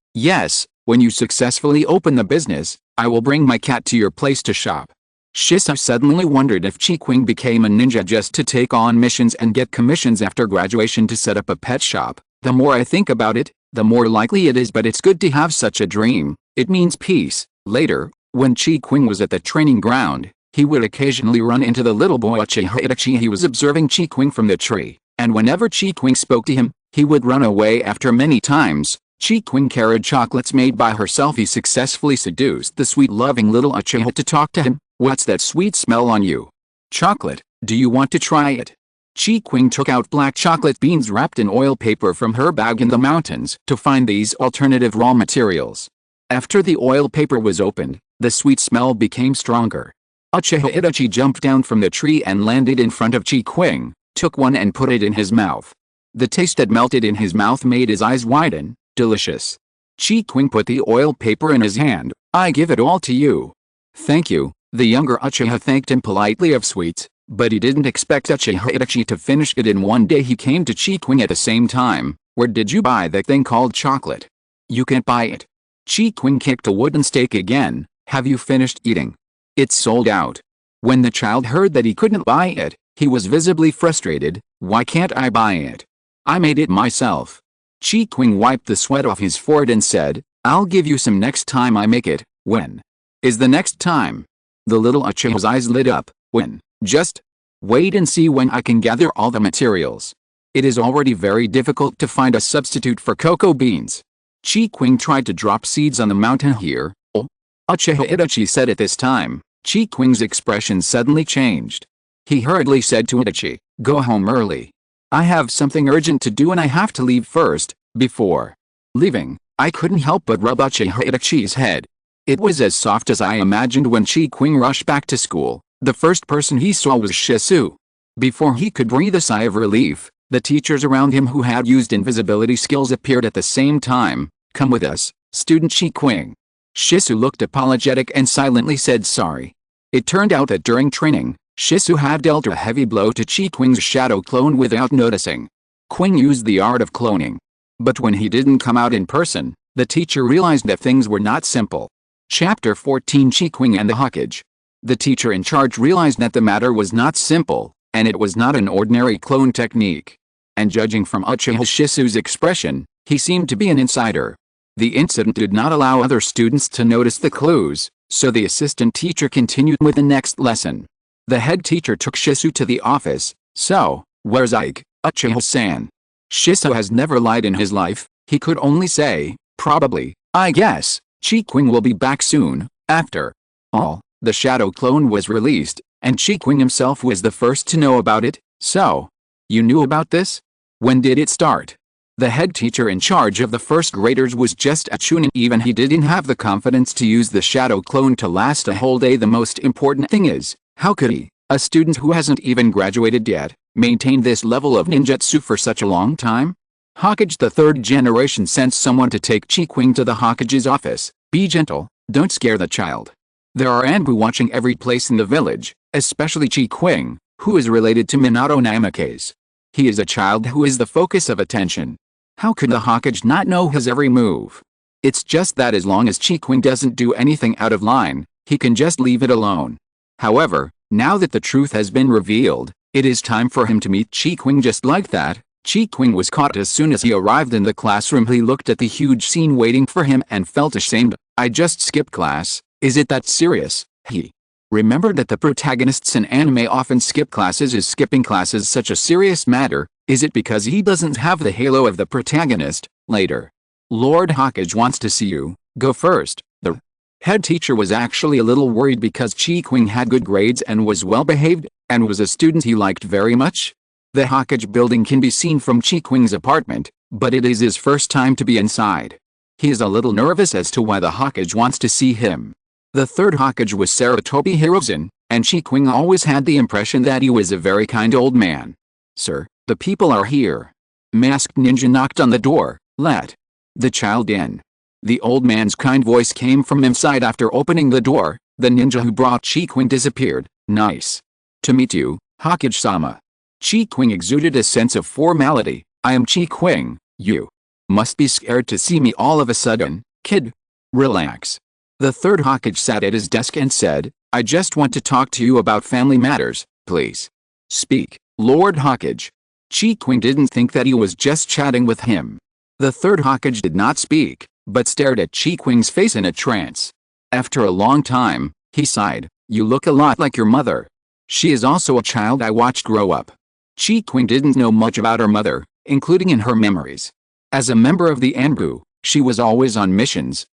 Speaker 1: when you successfully open the business, I will bring my cat to your place to shop. Shisui suddenly wondered if Qing became a ninja just to take on missions and get commissions after graduation to set up a pet shop. The more I think about it, the more likely it is, but it's good to have such a dream. It means peace. Later, when Qing was at the training ground, he would occasionally run into the little boy Uchiha Itachi. He was observing Qing from the tree, and whenever Qing spoke to him, he would run away after many times. Qing carried chocolates made by herself. He successfully seduced the sweet-loving little Uchiha to talk to him. What's that sweet smell on you? Chocolate, do you want to try it? Qing took out black chocolate beans wrapped in oil paper from her bag in the mountains to find these alternative raw materials. After the oil paper was opened, the sweet smell became stronger. Uchiha Itachi jumped down from the tree and landed in front of Qing, took one and put it in his mouth. The taste that melted in his mouth made his eyes widen. Delicious. Qing put the oil paper in his hand. I give it all to you. Thank you. The younger Uchiha thanked him politely of sweets, but he didn't expect Uchiha Itachi to finish it in one day. He came to Qing at the same time. Where did you buy that thing called chocolate? You can't buy it. Qing kicked a wooden stake again. Have you finished eating? It's sold out. When the child heard that he couldn't buy it, he was visibly frustrated. Why can't I buy it? I made it myself. Qing wiped the sweat off his forehead and said, I'll give you some next time I make it. When is the next time? The little Uchiha's eyes lit up. When? Just wait and see when I can gather all the materials. It is already very difficult to find a substitute for cocoa beans. Qing tried to drop seeds on the mountain here. Oh, Uchiha Itachi said at this time. Qing's expression suddenly changed. He hurriedly said to Itachi, go home early. I have something urgent to do and I have to leave first. Before leaving, I couldn't help but rub Uchiha Itachi's head. It was as soft as I imagined. When Qing rushed back to school, the first person he saw was Shisui. Before he could breathe a sigh of relief, the teachers around him who had used invisibility skills appeared at the same time. Come with us, student Qing. Shisui looked apologetic and silently said sorry. It turned out that during training, Shisui had dealt a heavy blow to Qing's shadow clone without noticing. Qing used the art of cloning. But when he didn't come out in person, the teacher realized that things were not simple. Chapter 14 Qing and the Hokage. The teacher in charge realized that the matter was not simple, and it was not an ordinary clone technique. And judging from Uchiha Shisui's expression, he seemed to be an insider. The incident did not allow other students to notice the clues, so the assistant teacher continued with the next lesson. The head teacher took Shisui to the office. So, where's Ike, Uchiha-san? Shisui has never lied in his life. He could only say, probably, I guess, Qing will be back soon. After all, the shadow clone was released, and Qing himself was the first to know about it. So, you knew about this? When did it start? The head teacher in charge of the first graders was just a chunin. Even he didn't have the confidence to use the shadow clone to last a whole day. The most important thing is, how could he, a student who hasn't even graduated yet, maintain this level of ninjutsu for such a long time? Hokage the third generation sent someone to take Qing to the Hokage's office. Be gentle, don't scare the child. There are Anbu watching every place in the village, especially Qing, who is related to Minato Namikaze. He is a child who is the focus of attention. How could the Hokage not know his every move? It's just that as long as Qing doesn't do anything out of line, he can just leave it alone. However, now that the truth has been revealed, it is time for him to meet Qing. Just like that, Qing was caught as soon as he arrived in the classroom. He looked at the huge scene waiting for him and felt ashamed. I just skipped class. Is it that serious? He remembered that the protagonists in anime often skip classes. Is skipping classes such a serious matter? Is it because he doesn't have the halo of the protagonist? Later. Lord Hokage wants to see you. Go first. The head teacher was actually a little worried because Qing had good grades and was well behaved, and was a student he liked very much. The Hokage building can be seen from Qing's apartment, but it is his first time to be inside. He is a little nervous as to why the Hokage wants to see him. The third Hokage was Sarutobi Hiruzen, and Qing always had the impression that he was a very kind old man. Sir, the people are here. Masked ninja knocked on the door. Let the child in. The old man's kind voice came from inside. After opening the door, the ninja who brought Qing disappeared. Nice to meet you, Hokage-sama. Qing exuded a sense of formality. I am Qing. You must be scared to see me all of a sudden, kid. Relax. The third Hokage sat at his desk and said, I just want to talk to you about family matters, please. Speak, Lord Hokage. Qing didn't think that he was just chatting with him. The third Hokage did not speak, but stared at Qing's face in a trance. After a long time, he sighed. You look a lot like your mother. She is also a child I watched grow up. Qing didn't know much about her mother, including in her memories. As a member of the Anbu, She was always on missions.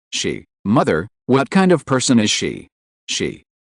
Speaker 1: Mother, what kind of person is she?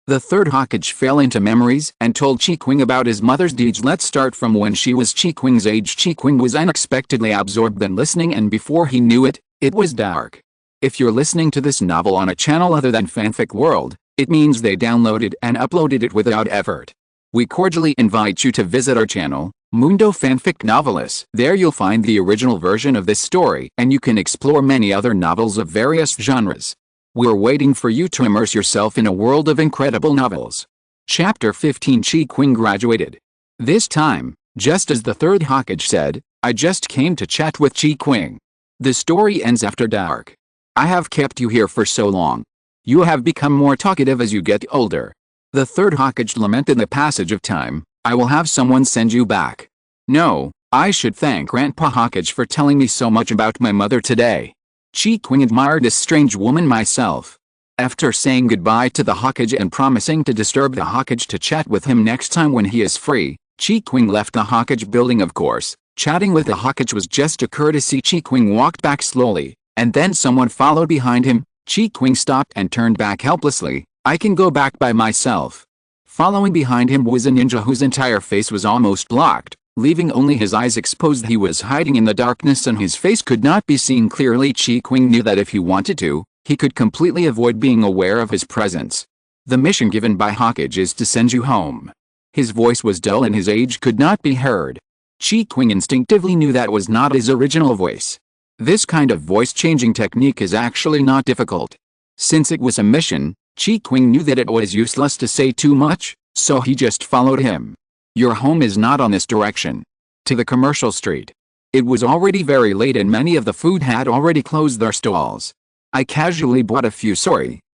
Speaker 1: The third Hokage fell into memories and told Qing about his mother's deeds. Let's start from when she was Qing's age. Qing was unexpectedly absorbed in listening, and before he knew it, it was dark. If you're listening to this novel on a channel other than Fanfic World, it means they downloaded and uploaded it without effort. We cordially invite you to visit our channel, Mundo Fanfic Novelis. There you'll find the original version of this story, and you can explore many other novels of various genres. We're waiting for you to immerse yourself in a world of incredible novels. Chapter 15. Qing graduated. This time, just as the third Hokage said, I just came to chat with Qing. The story ends after dark. I have kept you here for so long. You have become more talkative as you get older. The third Hokage lamented the passage of time. I will have someone send you back. No, I should thank Grandpa Hokage for telling me so much about my mother today. Qing admired this strange woman myself. After saying goodbye to the Hokage and promising to disturb the Hokage to chat with him next time when he is free, Qing left the Hokage building. Of course, chatting with the Hokage was just a courtesy. Qing walked back slowly, and then someone followed behind him. Qing stopped and turned back helplessly. I can go back by myself. Following behind him was a ninja whose entire face was almost blocked, leaving only his eyes exposed. He was hiding in the darkness and his face could not be seen clearly. Qing knew that if he wanted to, he could completely avoid being aware of his presence. The mission given by Hokage is to send you home. His voice was dull and his age could not be heard. Qing instinctively knew that was not his original voice. This kind of voice-changing technique is actually not difficult. Since it was a mission, Qing knew that it was useless to say too much, so he just followed him. Your home is not on this direction. To the commercial street. It was already very late and many of the food had already closed their stalls. I casually bought a few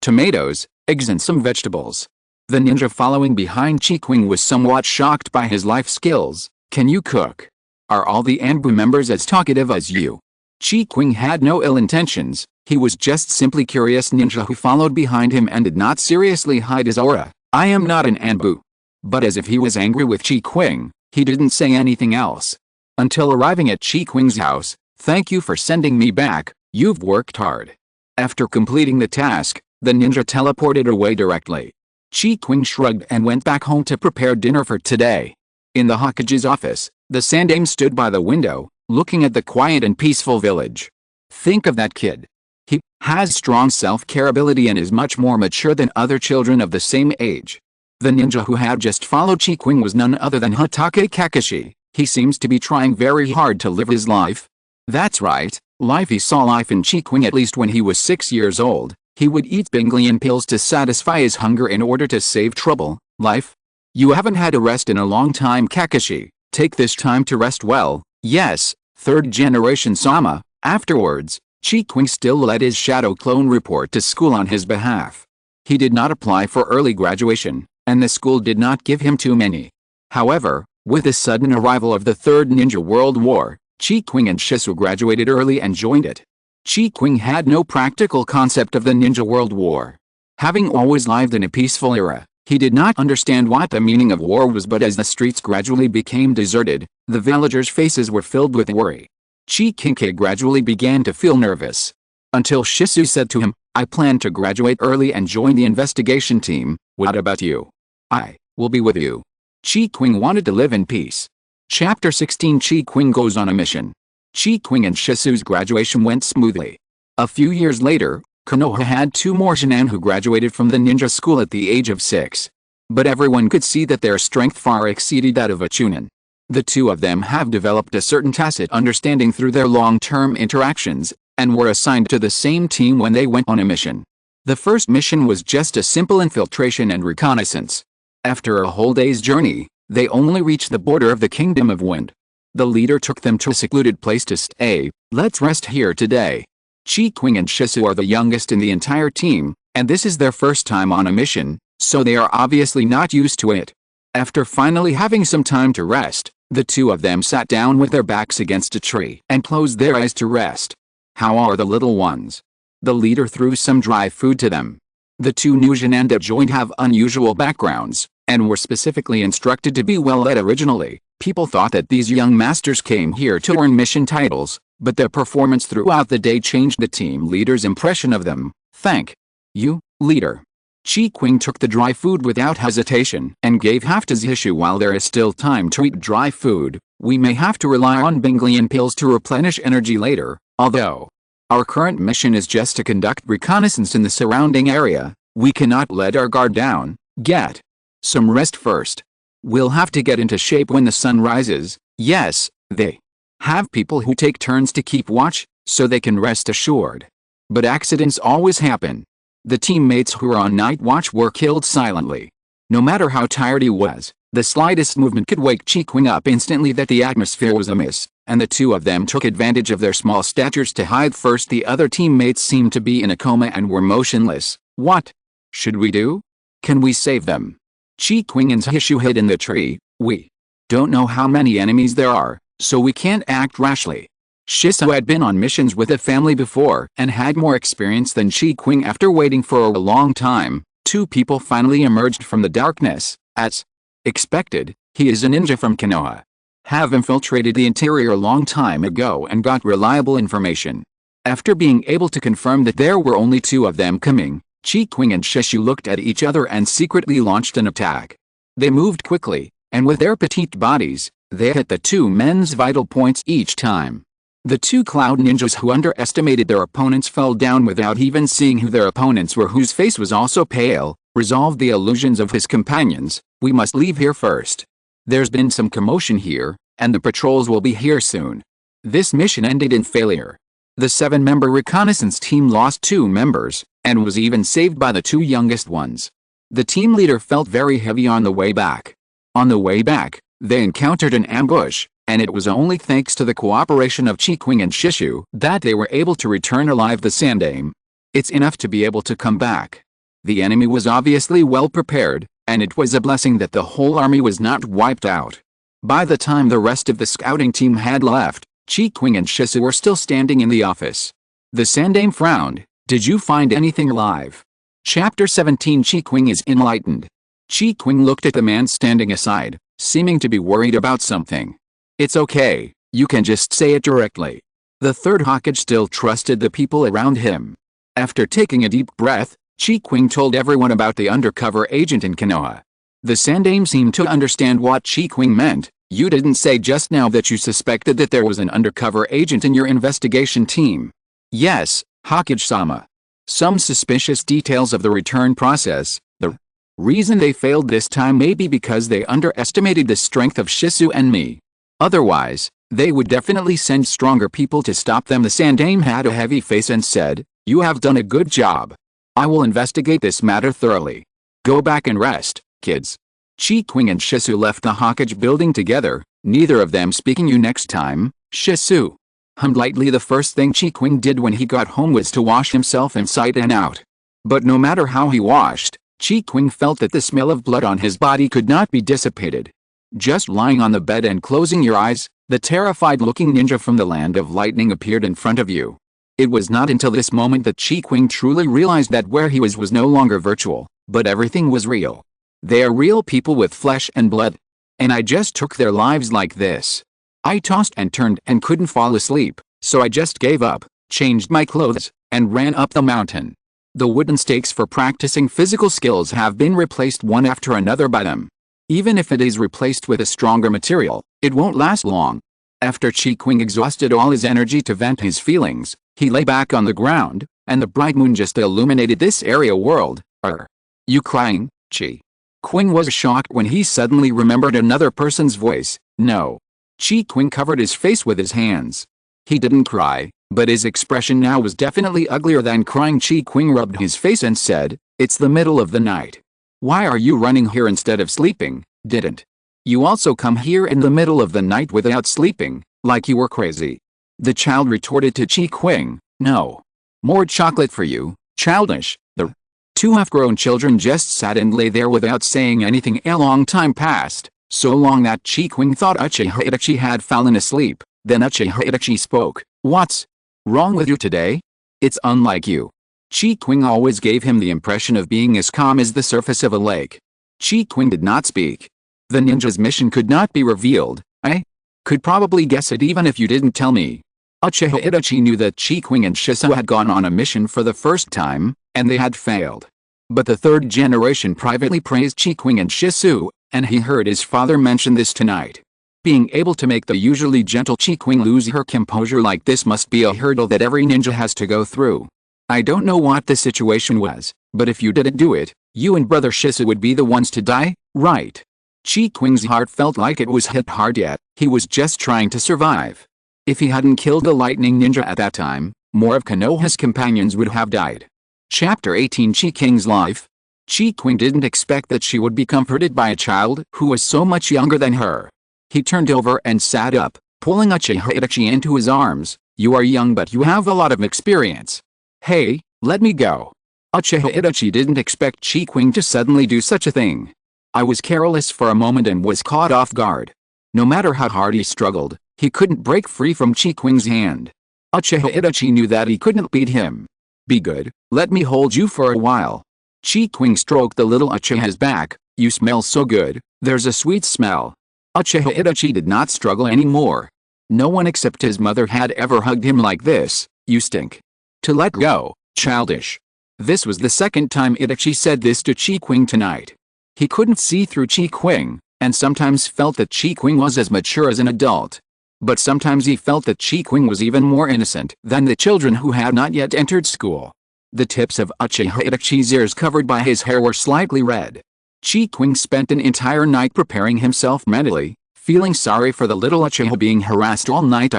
Speaker 1: tomatoes, eggs and some vegetables. The ninja following behind Qing was somewhat shocked by his life skills. Can you cook? Are all the Anbu members as talkative as you? Qing had no ill intentions. He was just simply curious ninja who followed behind him and did not seriously hide his aura. I am not an Anbu. But as if he was angry with Qing, he didn't say anything else. Until arriving at Qing's house. Thank you for sending me back, you've worked hard. After completing the task, the ninja teleported away directly. Qing shrugged and went back home to prepare dinner for today. In the Hokage's office, the Sandaime stood by the window, looking at the quiet and peaceful village. Think of that kid. He has strong self-care ability and is much more mature than other children of the same age. The ninja who had just followed Qing was none other than Hatake Kakashi. He seems to be trying very hard to live his life. That's right, life. He saw life in Qing at least when he was 6 years old. He would eat Binglian pills to satisfy his hunger in order to save trouble. Life? You haven't had a rest in a long time, Kakashi. Take this time to rest well. Yes, third generation Sama. Afterwards, Qing still led his shadow clone report to school on his behalf. He did not apply for early graduation, and the school did not give him too many. However, with the sudden arrival of the Third Ninja World War, Qing and Shisui graduated early and joined it. Qing had no practical concept of the Ninja World War. Having always lived in a peaceful era, he did not understand what the meaning of war was, but as the streets gradually became deserted, the villagers' faces were filled with worry. Qing gradually began to feel nervous. Until Shisui said to him, I plan to graduate early and join the investigation team. What about you? I will be with you. Qing wanted to live in peace. Chapter 16. Qing goes on a mission. Qing and Shisui's graduation went smoothly. A few years later, Konoha had 2 more Shinan who graduated from the ninja school at the age of 6. But everyone could see that their strength far exceeded that of a Chunin. The 2 of them have developed a certain tacit understanding through their long-term interactions, and were assigned to the same team when they went on a mission. The first mission was just a simple infiltration and reconnaissance. After a whole day's journey, they only reached the border of the Kingdom of Wind. The leader took them to a secluded place to stay. Let's rest here today. Qing and Shisui are the youngest in the entire team, and this is their first time on a mission, so they are obviously not used to it. After finally having some time to rest, the 2 of them sat down with their backs against a tree and closed their eyes to rest. How are the little ones? The leader threw some dry food to them. The 2 new Shinan that joined have unusual backgrounds, and were specifically instructed to be well led originally. People thought that these young masters came here to earn mission titles, but their performance throughout the day changed the team leader's impression of them. Thank you, leader. Qing took the dry food without hesitation and gave half to Shisui. While there is still time to eat dry food, we may have to rely on Binglian pills to replenish energy later, although our current mission is just to conduct reconnaissance in the surrounding area. We cannot let our guard down. Get some rest first. We'll have to get into shape when the sun rises. Yes, they have people who take turns to keep watch, so they can rest assured. But accidents always happen. The teammates who were on night watch were killed silently. No matter how tired he was, the slightest movement could wake Qing up instantly that the atmosphere was amiss, and the two of them took advantage of their small statures to hide first. The other teammates seemed to be in a coma and were motionless. What should we do? Can we save them? Qing and Shisui hid in the tree. We don't know how many enemies there are, so we can't act rashly. Shisui had been on missions with a family before and had more experience than Qing. After waiting for a long time, two people finally emerged from the darkness. As expected, he is a ninja from Konoha. Have infiltrated the interior a long time ago and got reliable information. After being able to confirm that there were only two of them coming, Qing and Shisui looked at each other and secretly launched an attack. They moved quickly, and with their petite bodies, they hit the two men's vital points each time. The two cloud ninjas who underestimated their opponents fell down without even seeing who their opponents were, whose face was also pale, resolved the illusions of his companions. We must leave here first. There's been some commotion here, and the patrols will be here soon. This mission ended in failure. The 7-member reconnaissance team lost 2 members, and was even saved by the 2 youngest ones. The team leader felt very heavy on the way back. On the way back, they encountered an ambush, and it was only thanks to the cooperation of Qing and Shisui that they were able to return alive. The Sandaime. It's enough to be able to come back. The enemy was obviously well prepared, and it was a blessing that the whole army was not wiped out. By the time the rest of the scouting team had left, Qing and Shisui were still standing in the office. The Sandaime frowned. Did you find anything alive? Chapter 17. Qing is enlightened. Qing looked at the man standing aside, seeming to be worried about something. It's okay, you can just say it directly. The third Hokage still trusted the people around him. After taking a deep breath, Qing told everyone about the undercover agent in Konoha. The Sandaime seemed to understand what Qing meant. You didn't say just now that you suspected that there was an undercover agent in your investigation team. Yes, Hokage-sama. Some suspicious details of the return process. The reason they failed this time may be because they underestimated the strength of Shisui and me. Otherwise, they would definitely send stronger people to stop them. The Sandaime had a heavy face and said, "You have done a good job. I will investigate this matter thoroughly. Go back and rest, kids." Qing and Shisui left the Hokage building together, neither of them speaking. You next time. Shisui hummed lightly. The first thing Qing did when he got home was to wash himself inside and out. But no matter how he washed, Qing felt that the smell of blood on his body could not be dissipated. Just lying on the bed and closing your eyes, the terrified-looking ninja from the Land of Lightning appeared in front of you. It was not until this moment that Qing truly realized that where he was no longer virtual, but everything was real. They are real people with flesh and blood. And I just took their lives like this. I tossed and turned and couldn't fall asleep, so I just gave up, changed my clothes, and ran up the mountain. The wooden stakes for practicing physical skills have been replaced one after another by them. Even if it is replaced with a stronger material, it won't last long. After Qing exhausted all his energy to vent his feelings, he lay back on the ground, and the bright moon just illuminated this area world. Are you crying, Qing was shocked when he suddenly remembered another person's voice. No. Qing covered his face with his hands. He didn't cry, but his expression now was definitely uglier than crying. Qing rubbed his face and said, "It's the middle of the night. Why are you running here instead of sleeping? Didn't you also come here in the middle of the night without sleeping, like you were crazy?" The child retorted to Qing, "No. More chocolate for you, childish." The 2 half-grown children just sat and lay there without saying anything. A long time passed, so long that Qing thought Uchiha had fallen asleep. Then Uchiha spoke. "What's wrong with you today? It's unlike you." Qing always gave him the impression of being as calm as the surface of a lake. Qing did not speak. The ninja's mission could not be revealed. I could probably guess it even if you didn't tell me. Uchiha Itachi knew that Qing and Shisui had gone on a mission for the first time, and they had failed. But the third generation privately praised Qing and Shisui, and he heard his father mention this tonight. Being able to make the usually gentle Qing lose her composure like this must be a hurdle that every ninja has to go through. I don't know what the situation was, but if you didn't do it, you and brother Shisui would be the ones to die, right? Qing's heart felt like it was hit hard yet he was just trying to survive. If he hadn't killed the lightning ninja at that time, more of Konoha's companions would have died. Chapter 18 Qing's life. Qing didn't expect that she would be comforted by a child who was so much younger than her. He turned over and sat up, pulling Uchiha Itachi into his arms. You are young but you have a lot of experience. Hey, let me go. Uchiha Itachi didn't expect Qing to suddenly do such a thing. I was careless for a moment and was caught off guard. No matter how hard he struggled, he couldn't break free from Qing's hand. Uchiha Itachi knew that he couldn't beat him. Be good, let me hold you for a while. Qing stroked the little Uchiha's back. You smell so good, there's a sweet smell. Uchiha Itachi did not struggle anymore. No one except his mother had ever hugged him like this. You stink. To let go, childish. This was the second time Itachi said this to Qing tonight. He couldn't see through Qing, and sometimes felt that Qing was as mature as an adult. But sometimes he felt that Qing was even more innocent than the children who had not yet entered school. The tips of Uchiha Itachi's ears covered by his hair were slightly red. Qing spent an entire night preparing himself mentally, feeling sorry for the little Uchiha being harassed all night.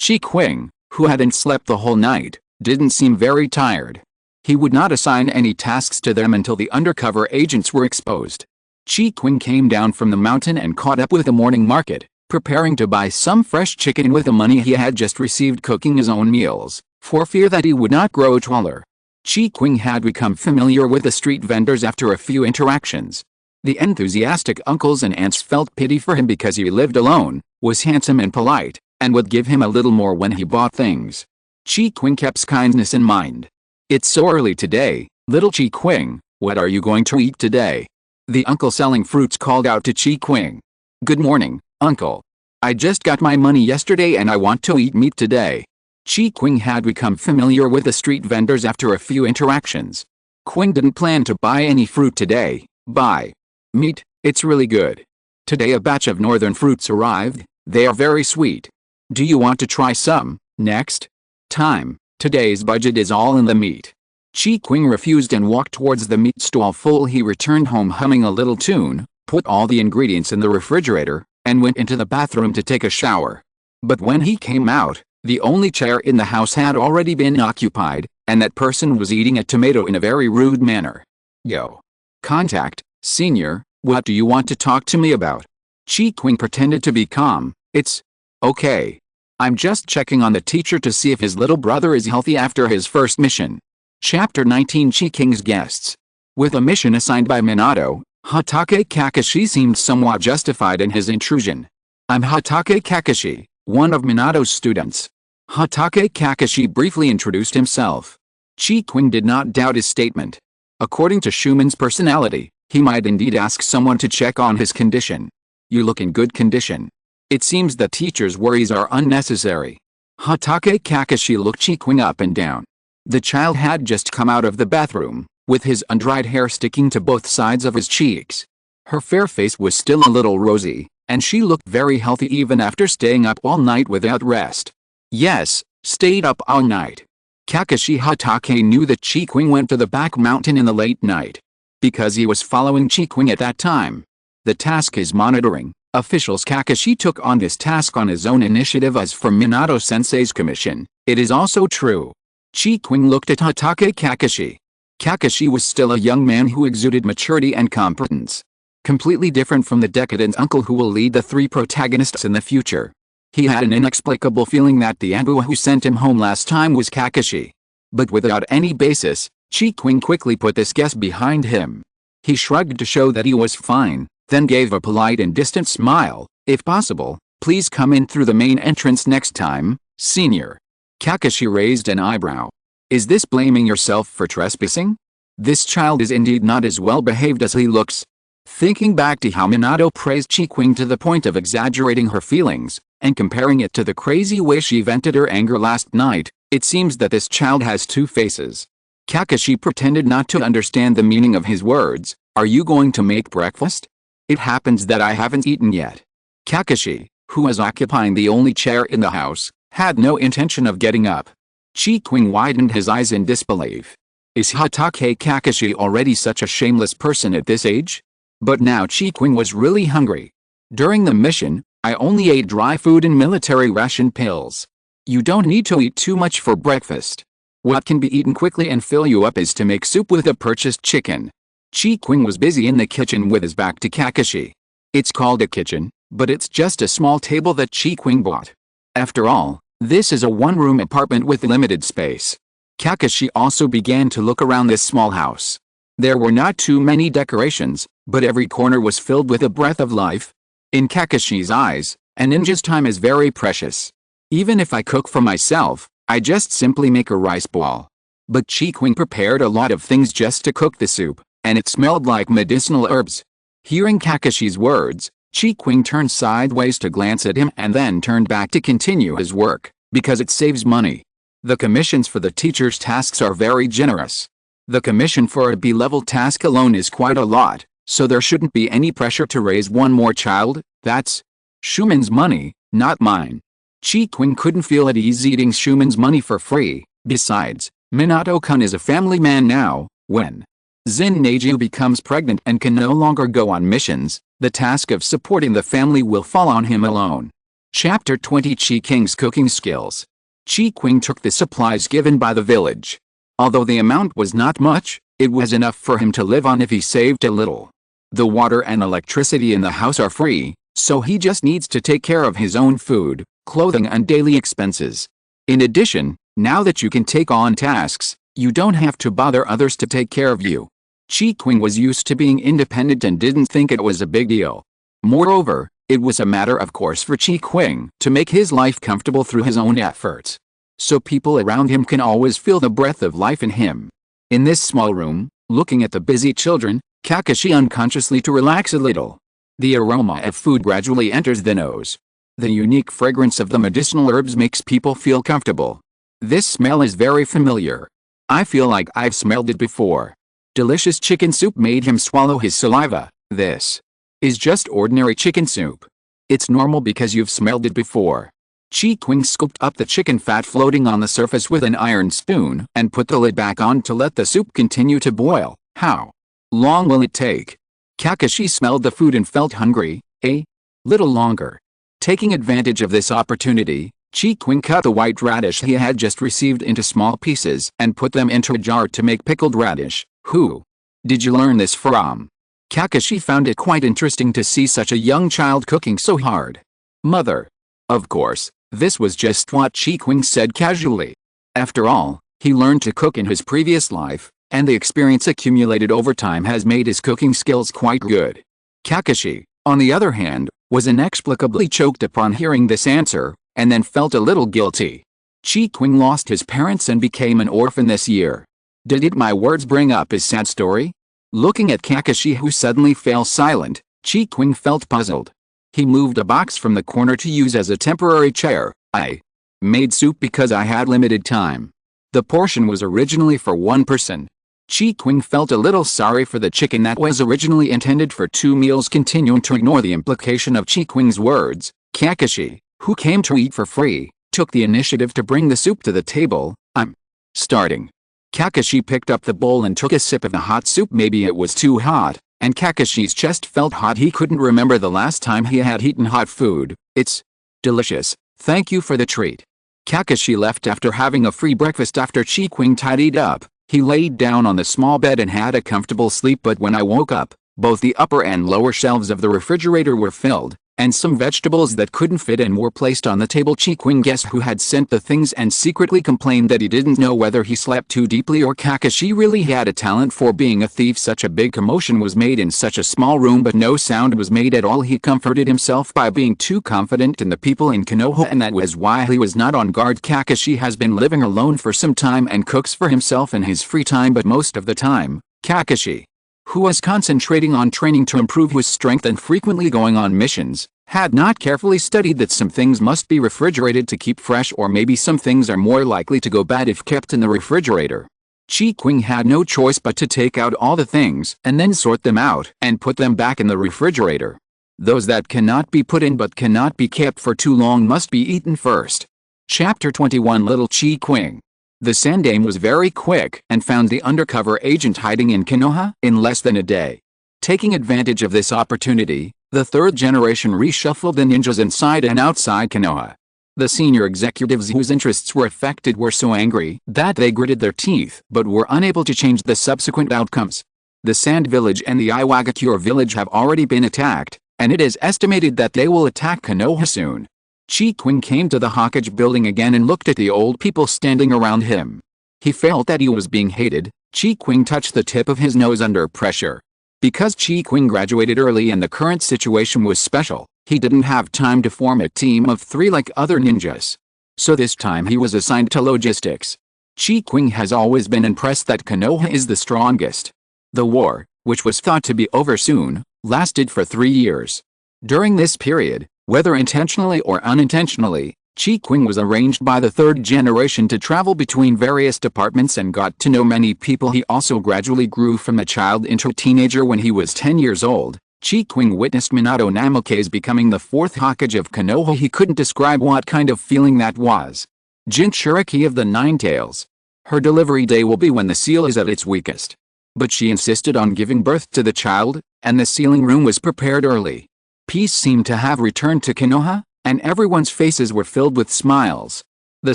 Speaker 1: Qing, who hadn't slept the whole night, didn't seem very tired. He would not assign any tasks to them until the undercover agents were exposed. Qing came down from the mountain and caught up with the morning market, preparing to buy some fresh chicken with the money he had just received cooking his own meals, for fear that he would not grow taller. Qing had become familiar with the street vendors after a few interactions. The enthusiastic uncles and aunts felt pity for him because he lived alone, was handsome and polite, and would give him a little more when he bought things. Qing kept kindness in mind. It's so early today, little Qing, what are you going to eat today? The uncle selling fruits called out to Qing. Good morning, uncle. I just got my money yesterday and I want to eat meat today. Qing had become familiar with the street vendors after a few interactions. Qing didn't plan to buy any fruit today. Buy meat, it's really good. Today a batch of northern fruits arrived, they are very sweet. Do you want to try some, next time? Today's budget is all in the meat. Qing refused and walked towards the meat stall full. He returned home humming a little tune, put all the ingredients in the refrigerator, and went into the bathroom to take a shower. But when he came out, the only chair in the house had already been occupied, and that person was eating a tomato in a very rude manner. Yo. Contact, senior, what do you want to talk to me about? Qing pretended to be calm. It's okay. I'm just checking on the teacher to see if his little brother is healthy after his first mission. Chapter 19 Qing's guests. With a mission assigned by Minato, Hatake Kakashi seemed somewhat justified in his intrusion. I'm Hatake Kakashi, one of Minato's students. Hatake Kakashi briefly introduced himself. Qing did not doubt his statement. According to Shumen's personality, he might indeed ask someone to check on his condition. You look in good condition. It seems the teacher's worries are unnecessary. Hatake Kakashi looked Qing up and down. The child had just come out of the bathroom, with his undried hair sticking to both sides of his cheeks. Her fair face was still a little rosy, and she looked very healthy even after staying up all night without rest. Yes, stayed up all night. Kakashi Hatake knew that Qing went to the back mountain in the late night. Because he was following Qing at that time. The task is monitoring. Officials Kakashi took on this task on his own initiative as for Minato-sensei's commission. It is also true. Qing looked at Hatake Kakashi. Kakashi was still a young man who exuded maturity and competence. Completely different from the decadent uncle who will lead the three protagonists in the future. He had an inexplicable feeling that the Anbu who sent him home last time was Kakashi. But without any basis, Qing quickly put this guess behind him. He shrugged to show that he was fine, then gave a polite and distant smile. If possible, please come in through the main entrance next time, senior. Kakashi raised an eyebrow. Is this blaming yourself for trespassing? This child is indeed not as well behaved as he looks. Thinking back to how Minato praised Qing to the point of exaggerating her feelings, and comparing it to the crazy way she vented her anger last night, it seems that this child has two faces. Kakashi pretended not to understand the meaning of his words. Are you going to make breakfast? It happens that I haven't eaten yet. Kakashi, who was occupying the only chair in the house, had no intention of getting up. Qing widened his eyes in disbelief. Is Hatake Kakashi already such a shameless person at this age? But now Qing was really hungry. During the mission, I only ate dry food and military ration pills. You don't need to eat too much for breakfast. What can be eaten quickly and fill you up is to make soup with a purchased chicken. Qing was busy in the kitchen with his back to Kakashi. It's called a kitchen, but it's just a small table that Qing bought. After all, this is a one-room apartment with limited space. Kakashi also began to look around this small house. There were not too many decorations, but every corner was filled with a breath of life. In Kakashi's eyes, a ninja's time is very precious. Even if I cook for myself, I just simply make a rice ball. But Qing prepared a lot of things just to cook the soup, and it smelled like medicinal herbs. Hearing Kakashi's words, Qing turned sideways to glance at him and then turned back to continue his work, because it saves money. The commissions for the teacher's tasks are very generous. The commission for a B-level task alone is quite a lot, so there shouldn't be any pressure to raise one more child. That's Shumen's money, not mine. Qing couldn't feel at ease eating Shumen's money for free. Besides, Minato-kun is a family man now. When Zin Neju becomes pregnant and can no longer go on missions, the task of supporting the family will fall on him alone. Chapter 20 Qing's cooking skills. Qing took the supplies given by the village. Although the amount was not much, it was enough for him to live on if he saved a little. The water and electricity in the house are free, so he just needs to take care of his own food, clothing and daily expenses. In addition, now that you can take on tasks, you don't have to bother others to take care of you. Qing was used to being independent and didn't think it was a big deal. Moreover, it was a matter of course for Qing to make his life comfortable through his own efforts. So people around him can always feel the breath of life in him. In this small room, looking at the busy children, Kakashi unconsciously to relax a little. The aroma of food gradually enters the nose. The unique fragrance of the medicinal herbs makes people feel comfortable. This smell is very familiar. I feel like I've smelled it before. Delicious chicken soup made him swallow his saliva. This is just ordinary chicken soup. It's normal because you've smelled it before. Qing scooped up the chicken fat floating on the surface with an iron spoon and put the lid back on to let the soup continue to boil. How long will it take? Kakashi smelled the food and felt hungry. A little longer. Taking advantage of this opportunity, Qing cut the white radish he had just received into small pieces and put them into a jar to make pickled radish. Who did you learn this from? Kakashi found it quite interesting to see such a young child cooking so hard. Mother. Of course, this was just what Qing said casually. After all, he learned to cook in his previous life, and the experience accumulated over time has made his cooking skills quite good. Kakashi, on the other hand, was inexplicably choked upon hearing this answer, and then felt a little guilty. Qing lost his parents and became an orphan this year. Did my words bring up his sad story? Looking at Kakashi who suddenly fell silent, Qing felt puzzled. He moved a box from the corner to use as a temporary chair. I made soup because I had limited time. The portion was originally for one person. Qing felt a little sorry for the chicken that was originally intended for 2 meals, continuing to ignore the implication of Qing's words. Kakashi, who came to eat for free, took the initiative to bring the soup to the table. I'm starting. Kakashi picked up the bowl and took a sip of the hot soup. Maybe it was too hot, and Kakashi's chest felt hot. He couldn't remember the last time he had eaten hot food. It's delicious. Thank you for the treat. Kakashi left after having a free breakfast. After Qing tidied up, he laid down on the small bed and had a comfortable sleep. But when I woke up, both the upper and lower shelves of the refrigerator were filled, and some vegetables that couldn't fit in were placed on the table. Qing guessed who had sent the things and secretly complained that he didn't know whether he slept too deeply or Kakashi really had a talent for being a thief. Such a big commotion was made in such a small room, but no sound was made at all. He comforted himself by being too confident in the people in Konoha, and that was why he was not on guard. Kakashi has been living alone for some time and cooks for himself in his free time, but most of the time, Kakashi who was concentrating on training to improve his strength and frequently going on missions, had not carefully studied that some things must be refrigerated to keep fresh, or maybe some things are more likely to go bad if kept in the refrigerator. Qing had no choice but to take out all the things and then sort them out and put them back in the refrigerator. Those that cannot be put in but cannot be kept for too long must be eaten first. Chapter 21. Little Qing. The Sandaime was very quick and found the undercover agent hiding in Konoha in less than a day. Taking advantage of this opportunity, the third generation reshuffled the ninjas inside and outside Konoha. The senior executives whose interests were affected were so angry that they gritted their teeth but were unable to change the subsequent outcomes. The Sand Village and the Iwagakure Village have already been attacked, and it is estimated that they will attack Konoha soon. Qing came to the Hokage building again and looked at the old people standing around him. He felt that he was being hated. Qing touched the tip of his nose under pressure. Because Qing graduated early and the current situation was special, he didn't have time to form a team of 3 like other ninjas. So this time he was assigned to logistics. Qing has always been impressed that Konoha is the strongest. The war, which was thought to be over soon, lasted for 3 years. During this period, whether intentionally or unintentionally, Qing was arranged by the third generation to travel between various departments and got to know many people. He also gradually grew from a child into a teenager. When he was 10 years old, Qing witnessed Minato Namikaze becoming the 4th Hokage of Konoha. He couldn't describe what kind of feeling that was. Jinchuriki of the Nine Tails. Her delivery day will be when the seal is at its weakest. But she insisted on giving birth to the child, and the sealing room was prepared early. Peace seemed to have returned to Konoha, and everyone's faces were filled with smiles. The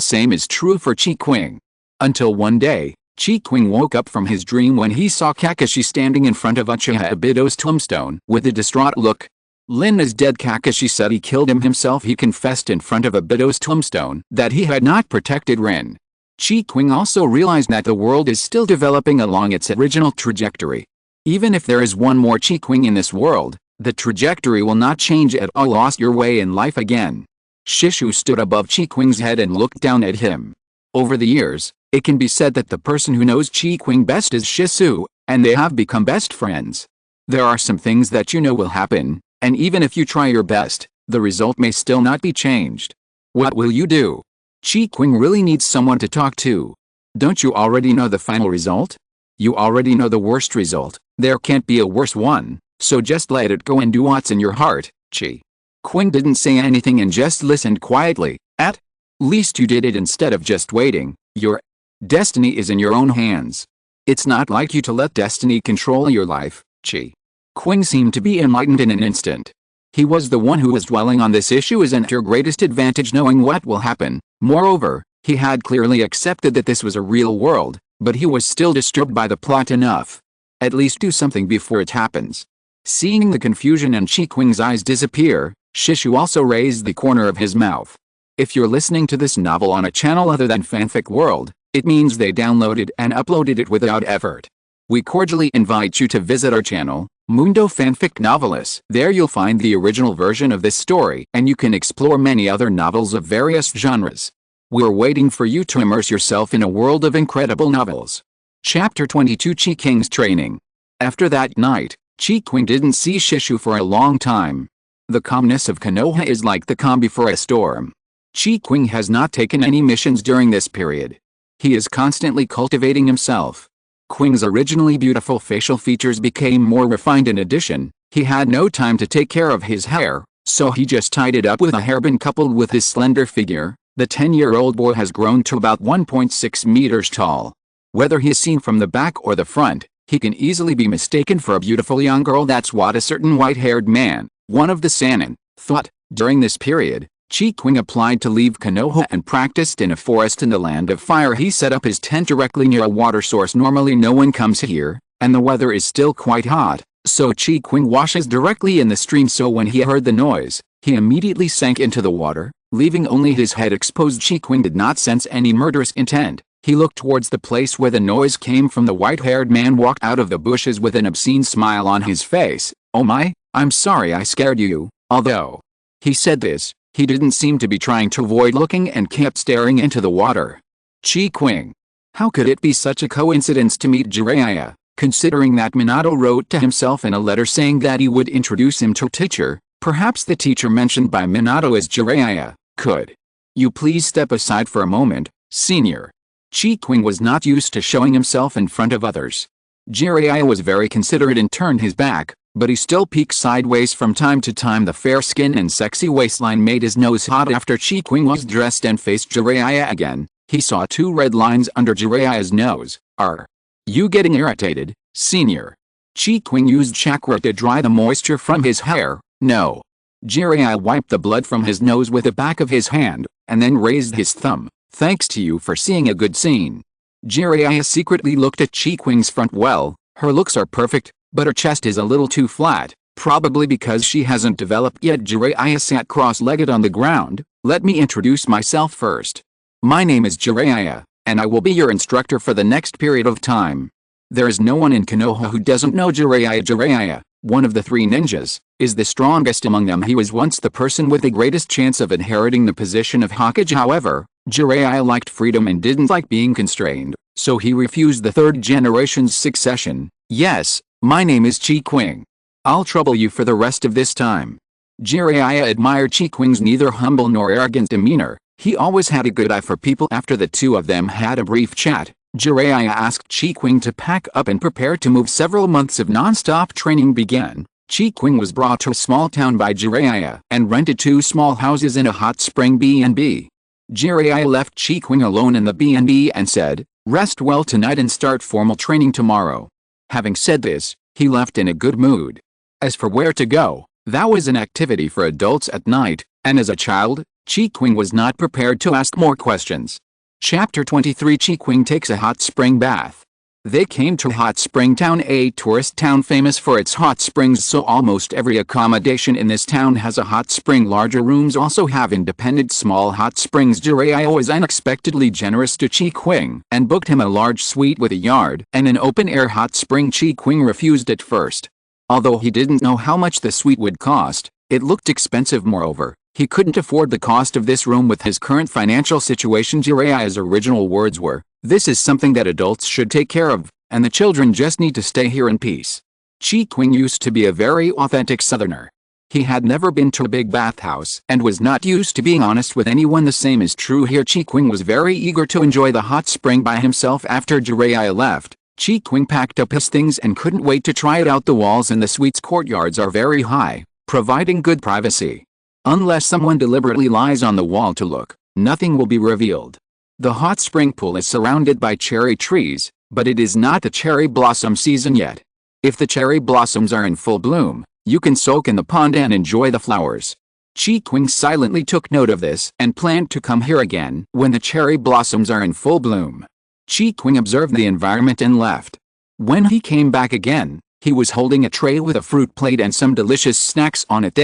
Speaker 1: same is true for Qing. Until one day, Qing woke up from his dream when he saw Kakashi standing in front of Uchiha Obito's tombstone with a distraught look. Lin is dead. Kakashi said he killed him himself. He confessed in front of Obito's tombstone that he had not protected Rin. Qing also realized that the world is still developing along its original trajectory. Even if there is one more Qing in this world, the trajectory will not change at all. Lost your way in life again. Shisui stood above Qing's head and looked down at him. Over the years, it can be said that the person who knows Qing best is Shisui, and they have become best friends. There are some things that you know will happen, and even if you try your best, the result may still not be changed. What will you do? Qing really needs someone to talk to. Don't you already know the final result? You already know the worst result. There can't be a worse one. So just let it go and do what's in your heart. Qing didn't say anything and just listened quietly. At least you did it instead of just waiting. Your destiny is in your own hands. It's not like you to let destiny control your life. Qing seemed to be enlightened in an instant. He was the one who was dwelling on this issue isn't your greatest advantage, knowing what will happen. Moreover, he had clearly accepted that this was a real world, but he was still disturbed by the plot enough. At least do something before it happens. Seeing the confusion in Qing's eyes disappear, Shisui also raised the corner of his mouth. If you're listening to this novel on a channel other than Fanfic World, it means they downloaded and uploaded it without effort. We cordially invite you to visit our channel, Mundo Fanfic Novelis. There you'll find the original version of this story, and you can explore many other novels of various genres. We're waiting for you to immerse yourself in a world of incredible novels. Chapter 22. Qing's Training. After that night, Qing didn't see Shisui for a long time. The calmness of Konoha is like the calm before a storm. Qing has not taken any missions during this period. He is constantly cultivating himself. Qing's originally beautiful facial features became more refined. In addition, he had no time to take care of his hair, so he just tied it up with a hairband. Coupled with his slender figure, the 10-year-old boy has grown to about 1.6 meters tall. Whether he is seen from the back or the front, he can easily be mistaken for a beautiful young girl. That's what a certain white-haired man, one of the Sannin, thought. During this period, Qing applied to leave Konoha and practiced in a forest in the Land of Fire. He set up his tent directly near a water source. Normally no one comes here, and the weather is still quite hot, so Qing washes directly in the stream. So when he heard the noise, he immediately sank into the water, leaving only his head exposed. Qing did not sense any murderous intent. He looked towards the place where the noise came from. The white-haired man walked out of the bushes with an obscene smile on his face. "Oh my, I'm sorry I scared you." Although he said this, he didn't seem to be trying to avoid looking and kept staring into the water. Qing. How could it be such a coincidence to meet Jiraiya? Considering that Minato wrote to himself in a letter saying that he would introduce him to a teacher, perhaps the teacher mentioned by Minato is Jiraiya. Could you please step aside for a moment, senior? Qing was not used to showing himself in front of others. Jiraiya was very considerate and turned his back, but he still peeked sideways from time to time. The fair skin and sexy waistline made his nose hot. After Qing was dressed and faced Jiraiya again, he saw two red lines under Jiraiya's nose. Are you getting irritated, senior? Qing used chakra to dry the moisture from his hair. No. Jiraiya wiped the blood from his nose with the back of his hand, and then raised his thumb. Thanks to you for seeing a good scene. Jiraiya secretly looked at Qing's front. Well, her looks are perfect, but her chest is a little too flat, probably because she hasn't developed yet. Jiraiya sat cross-legged on the ground. Let me introduce myself first. My name is Jiraiya, and I will be your instructor for the next period of time. There is no one in Konoha who doesn't know Jiraiya. Jiraiya, one of the three ninjas, is the strongest among them. He was once the person with the greatest chance of inheriting the position of Hokage. However, Jiraiya liked freedom and didn't like being constrained, so he refused the third generation's succession. Yes, my name is Qing. I'll trouble you for the rest of this time. Jiraiya admired Qing's neither humble nor arrogant demeanor. He always had a good eye for people. After the two of them had a brief chat, Jiraiya asked Qing to pack up and prepare to move. Several months of non-stop training began. Qing was brought to a small town by Jiraiya and rented 2 small houses in a hot spring B&B. Jiraiya left Qing alone in the B&B and said, "Rest well tonight and start formal training tomorrow." Having said this, he left in a good mood. As for where to go, that was an activity for adults at night, and as a child, Qing was not prepared to ask more questions. Chapter 23. Qing takes a hot spring bath. They came to Hot Spring Town, a tourist town famous for its hot springs, so almost every accommodation in this town has a hot spring. Larger rooms also have independent small hot springs. Jiraiya was unexpectedly generous to Qing and booked him a large suite with a yard and an open-air hot spring. Qing refused at first. Although he didn't know how much the suite would cost, it looked expensive. Moreover, he couldn't afford the cost of this room with his current financial situation. Jiraiya's original words were, "This is something that adults should take care of, and the children just need to stay here in peace." Qing used to be a very authentic southerner. He had never been to a big bathhouse and was not used to being honest with anyone. The same is true here. Qing was very eager to enjoy the hot spring by himself. After Jiraiya left, Qing packed up his things and couldn't wait to try it out. The walls in the suite's courtyards are very high, providing good privacy. Unless someone deliberately lies on the wall to look, nothing will be revealed. The hot spring pool is surrounded by cherry trees, but it is not the cherry blossom season yet. If the cherry blossoms are in full bloom, you can soak in the pond and enjoy the flowers. Qing silently took note of this and planned to come here again when the cherry blossoms are in full bloom. Qing observed the environment and left. When he came back again, he was holding a tray with a fruit plate and some delicious snacks on it,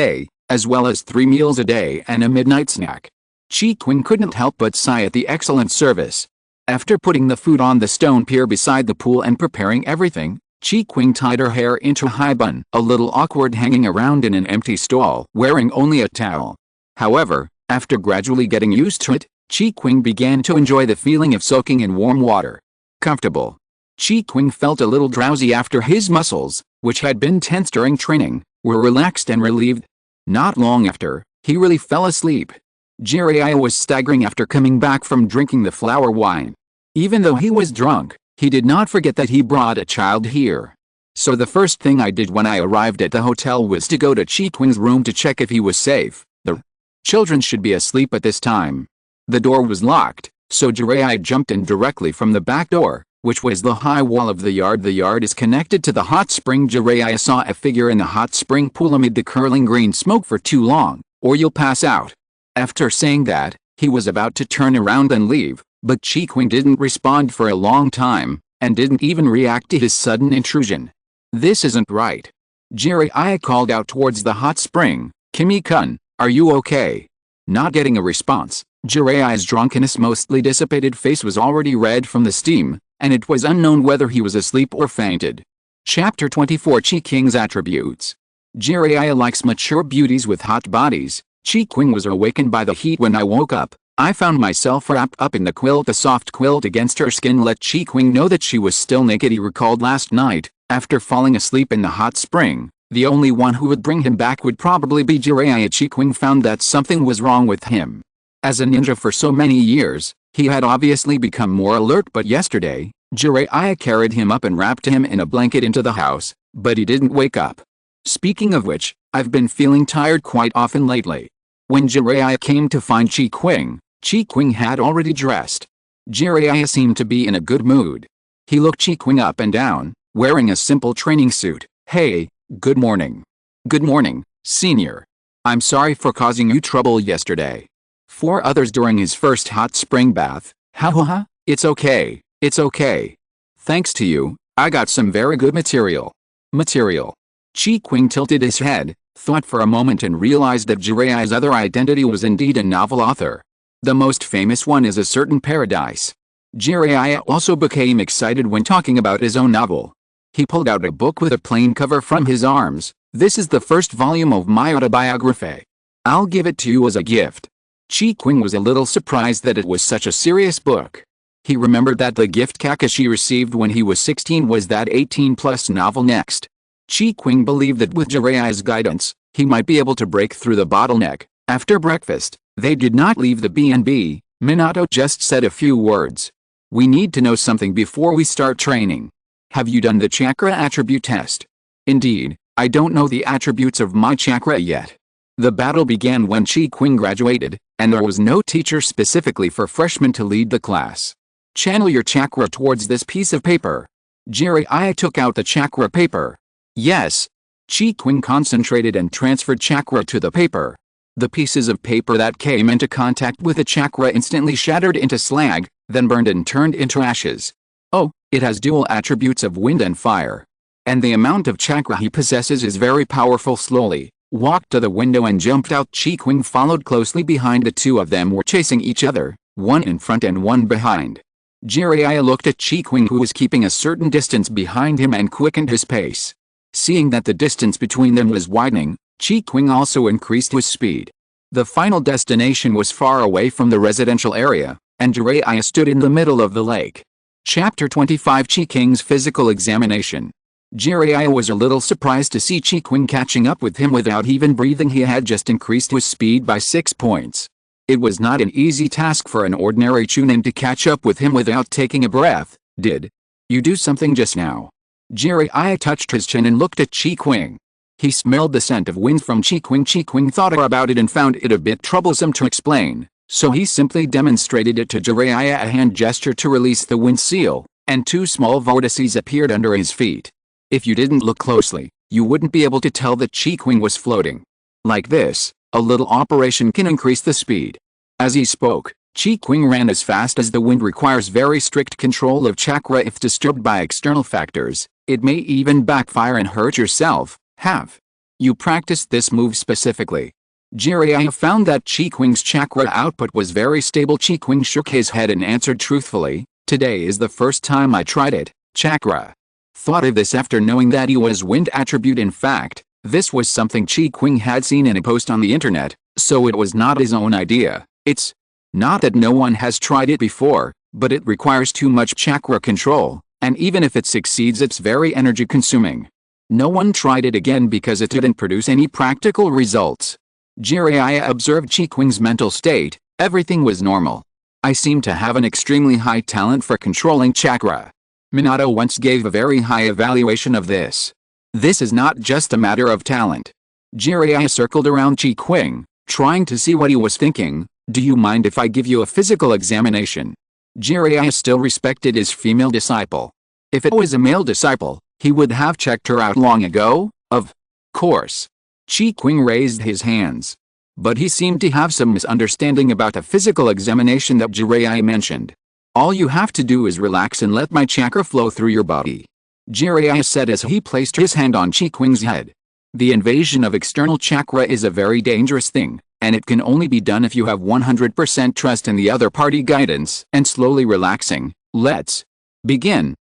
Speaker 1: as well as 3 meals a day and a midnight snack. Qing couldn't help but sigh at the excellent service. After putting the food on the stone pier beside the pool and preparing everything, Qing tied her hair into a high bun, a little awkward hanging around in an empty stall, wearing only a towel. However, after gradually getting used to it, Qing began to enjoy the feeling of soaking in warm water. Comfortable. Qing felt a little drowsy after his muscles, which had been tense during training, were relaxed and relieved. Not long after, he really fell asleep. Jiraiya was staggering after coming back from drinking the flower wine. Even though he was drunk, he did not forget that he brought a child here. So the first thing I did when I arrived at the hotel was to go to Qing's room to check if he was safe. The children should be asleep at this time. The door was locked, so Jiraiya jumped in directly from the back door, which was the high wall of the yard. The yard is connected to the hot spring. Jiraiya saw a figure in the hot spring pool amid the curling green smoke. For too long, or you'll pass out. After saying that, he was about to turn around and leave, but Qing didn't respond for a long time, and didn't even react to his sudden intrusion. This isn't right. Jiraiya called out towards the hot spring, "Kimi-kun, are you okay?" Not getting a response, Jiraiya's drunkenness mostly dissipated face was already red from the steam, and it was unknown whether he was asleep or fainted. Chapter 24. Qing's attributes. Jiraiya likes mature beauties with hot bodies. Qing was awakened by the heat when I woke up, I found myself wrapped up in the quilt, the soft quilt against her skin let Qing know that she was still naked. He recalled last night, after falling asleep in the hot spring, the only one who would bring him back would probably be Jiraiya. Qing found that something was wrong with him. As a ninja for so many years, he had obviously become more alert, but yesterday, Jiraiya carried him up and wrapped him in a blanket into the house, but he didn't wake up. Speaking of which, I've been feeling tired quite often lately. When Jiraiya came to find Qing had already dressed. Jiraiya seemed to be in a good mood. He looked Qing up and down, wearing a simple training suit. Hey, good morning. Good morning, senior. I'm sorry for causing you trouble yesterday. For others during his first hot spring bath. Ha, it's okay, it's okay. Thanks to you, I got some very good material. Qing tilted his head, thought for a moment and realized that Jiraiya's other identity was indeed a novel author. The most famous one is a certain Paradise. Jiraiya also became excited when talking about his own novel. He pulled out a book with a plain cover from his arms. This is the first volume of my autobiography. I'll give it to you as a gift. Qing was a little surprised that it was such a serious book. He remembered that the gift Kakashi received when he was 16 was that 18-plus novel Next. Qing believed that with Jiraiya's guidance, he might be able to break through the bottleneck. After breakfast, they did not leave the B&B. Minato just said a few words. We need to know something before we start training. Have you done the chakra attribute test? Indeed, I don't know the attributes of my chakra yet. The battle began when Qing graduated, and there was no teacher specifically for freshmen to lead the class. Channel your chakra towards this piece of paper. Jiraiya took out the chakra paper. Yes. Qing concentrated and transferred chakra to the paper. The pieces of paper that came into contact with the chakra instantly shattered into slag, then burned and turned into ashes. Oh, it has dual attributes of wind and fire. And the amount of chakra he possesses is very powerful. Slowly walked to the window and jumped out. Qing followed closely behind. The two of them were chasing each other, one in front and one behind. Jiraiya looked at Qing, who was keeping a certain distance behind him, and quickened his pace. Seeing that the distance between them was widening, Qing also increased his speed. The final destination was far away from the residential area, and Jiraiya stood in the middle of the lake. Chapter 25 Qing's Physical Examination. Jiraiya was a little surprised to see Qing catching up with him without even breathing. He had just increased his speed by 6 points. It was not an easy task for an ordinary chunin to catch up with him without taking a breath. Did you do something just now? Jiraiya touched his chin and looked at Qing. He smelled the scent of wind from Qing. Qing thought about it and found it a bit troublesome to explain, so he simply demonstrated it to Jiraiya. A hand gesture to release the wind seal, and 2 small vortices appeared under his feet. If you didn't look closely, you wouldn't be able to tell that Qing was floating. Like this, a little operation can increase the speed. As he spoke, Qing ran as fast as the wind. Requires very strict control of chakra. If disturbed by external factors, it may even backfire and hurt yourself. Have you practiced this move specifically? Jiraiya found that Qing's chakra output was very stable. Qing shook his head and answered truthfully, today is the first time I tried it. Chakra. Thought of this after knowing that he was wind attribute. In fact, this was something Qing had seen in a post on the internet, so it was not his own idea. It's not that no one has tried it before, but it requires too much chakra control, and even if it succeeds, it's very energy consuming. No one tried it again because it didn't produce any practical results. Jiraiya observed Qing's mental state. Everything was normal. I seem to have an extremely high talent for controlling chakra. Minato once gave a very high evaluation of this. This is not just a matter of talent. Jiraiya circled around Qing, trying to see what he was thinking. Do you mind if I give you a physical examination? Jiraiya still respected his female disciple. If it was a male disciple, he would have checked her out long ago, of course. Qing raised his hands. But he seemed to have some misunderstanding about the physical examination that Jiraiya mentioned. All you have to do is relax and let my chakra flow through your body. Jiraiya said as he placed his hand on Qing's head. The invasion of external chakra is a very dangerous thing, and it can only be done if you have 100% trust in the other party guidance. And slowly relaxing, let's begin.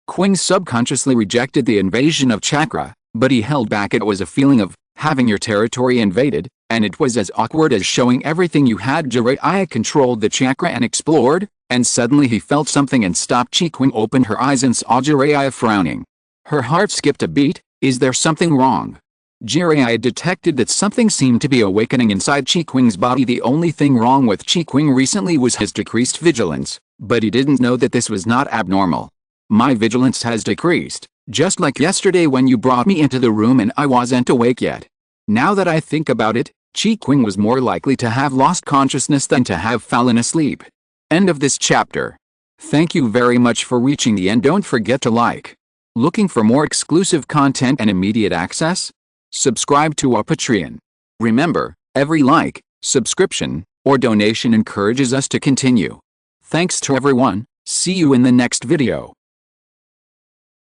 Speaker 1: Qing subconsciously rejected the invasion of chakra, but he held back. It was a feeling of having your territory invaded, and it was as awkward as showing everything you had. Jiraiya controlled the chakra and explored, and suddenly he felt something and stopped. Qing opened her eyes and saw Jiraiya frowning. Her heart skipped a beat. Is there something wrong? Jiraiya detected that something seemed to be awakening inside Qing's body. The only thing wrong with Qing recently was his decreased vigilance, but he didn't know that this was not abnormal. My vigilance has decreased, just like yesterday when you brought me into the room and I wasn't awake yet. Now that I think about it, Qing was more likely to have lost consciousness than to have fallen asleep. End of this chapter. Thank you very much for reaching the end. Don't forget to like. Looking for more exclusive content and immediate access? Subscribe to our Patreon. Remember, every like, subscription, or donation encourages us to continue. Thanks to everyone. See you in the next video.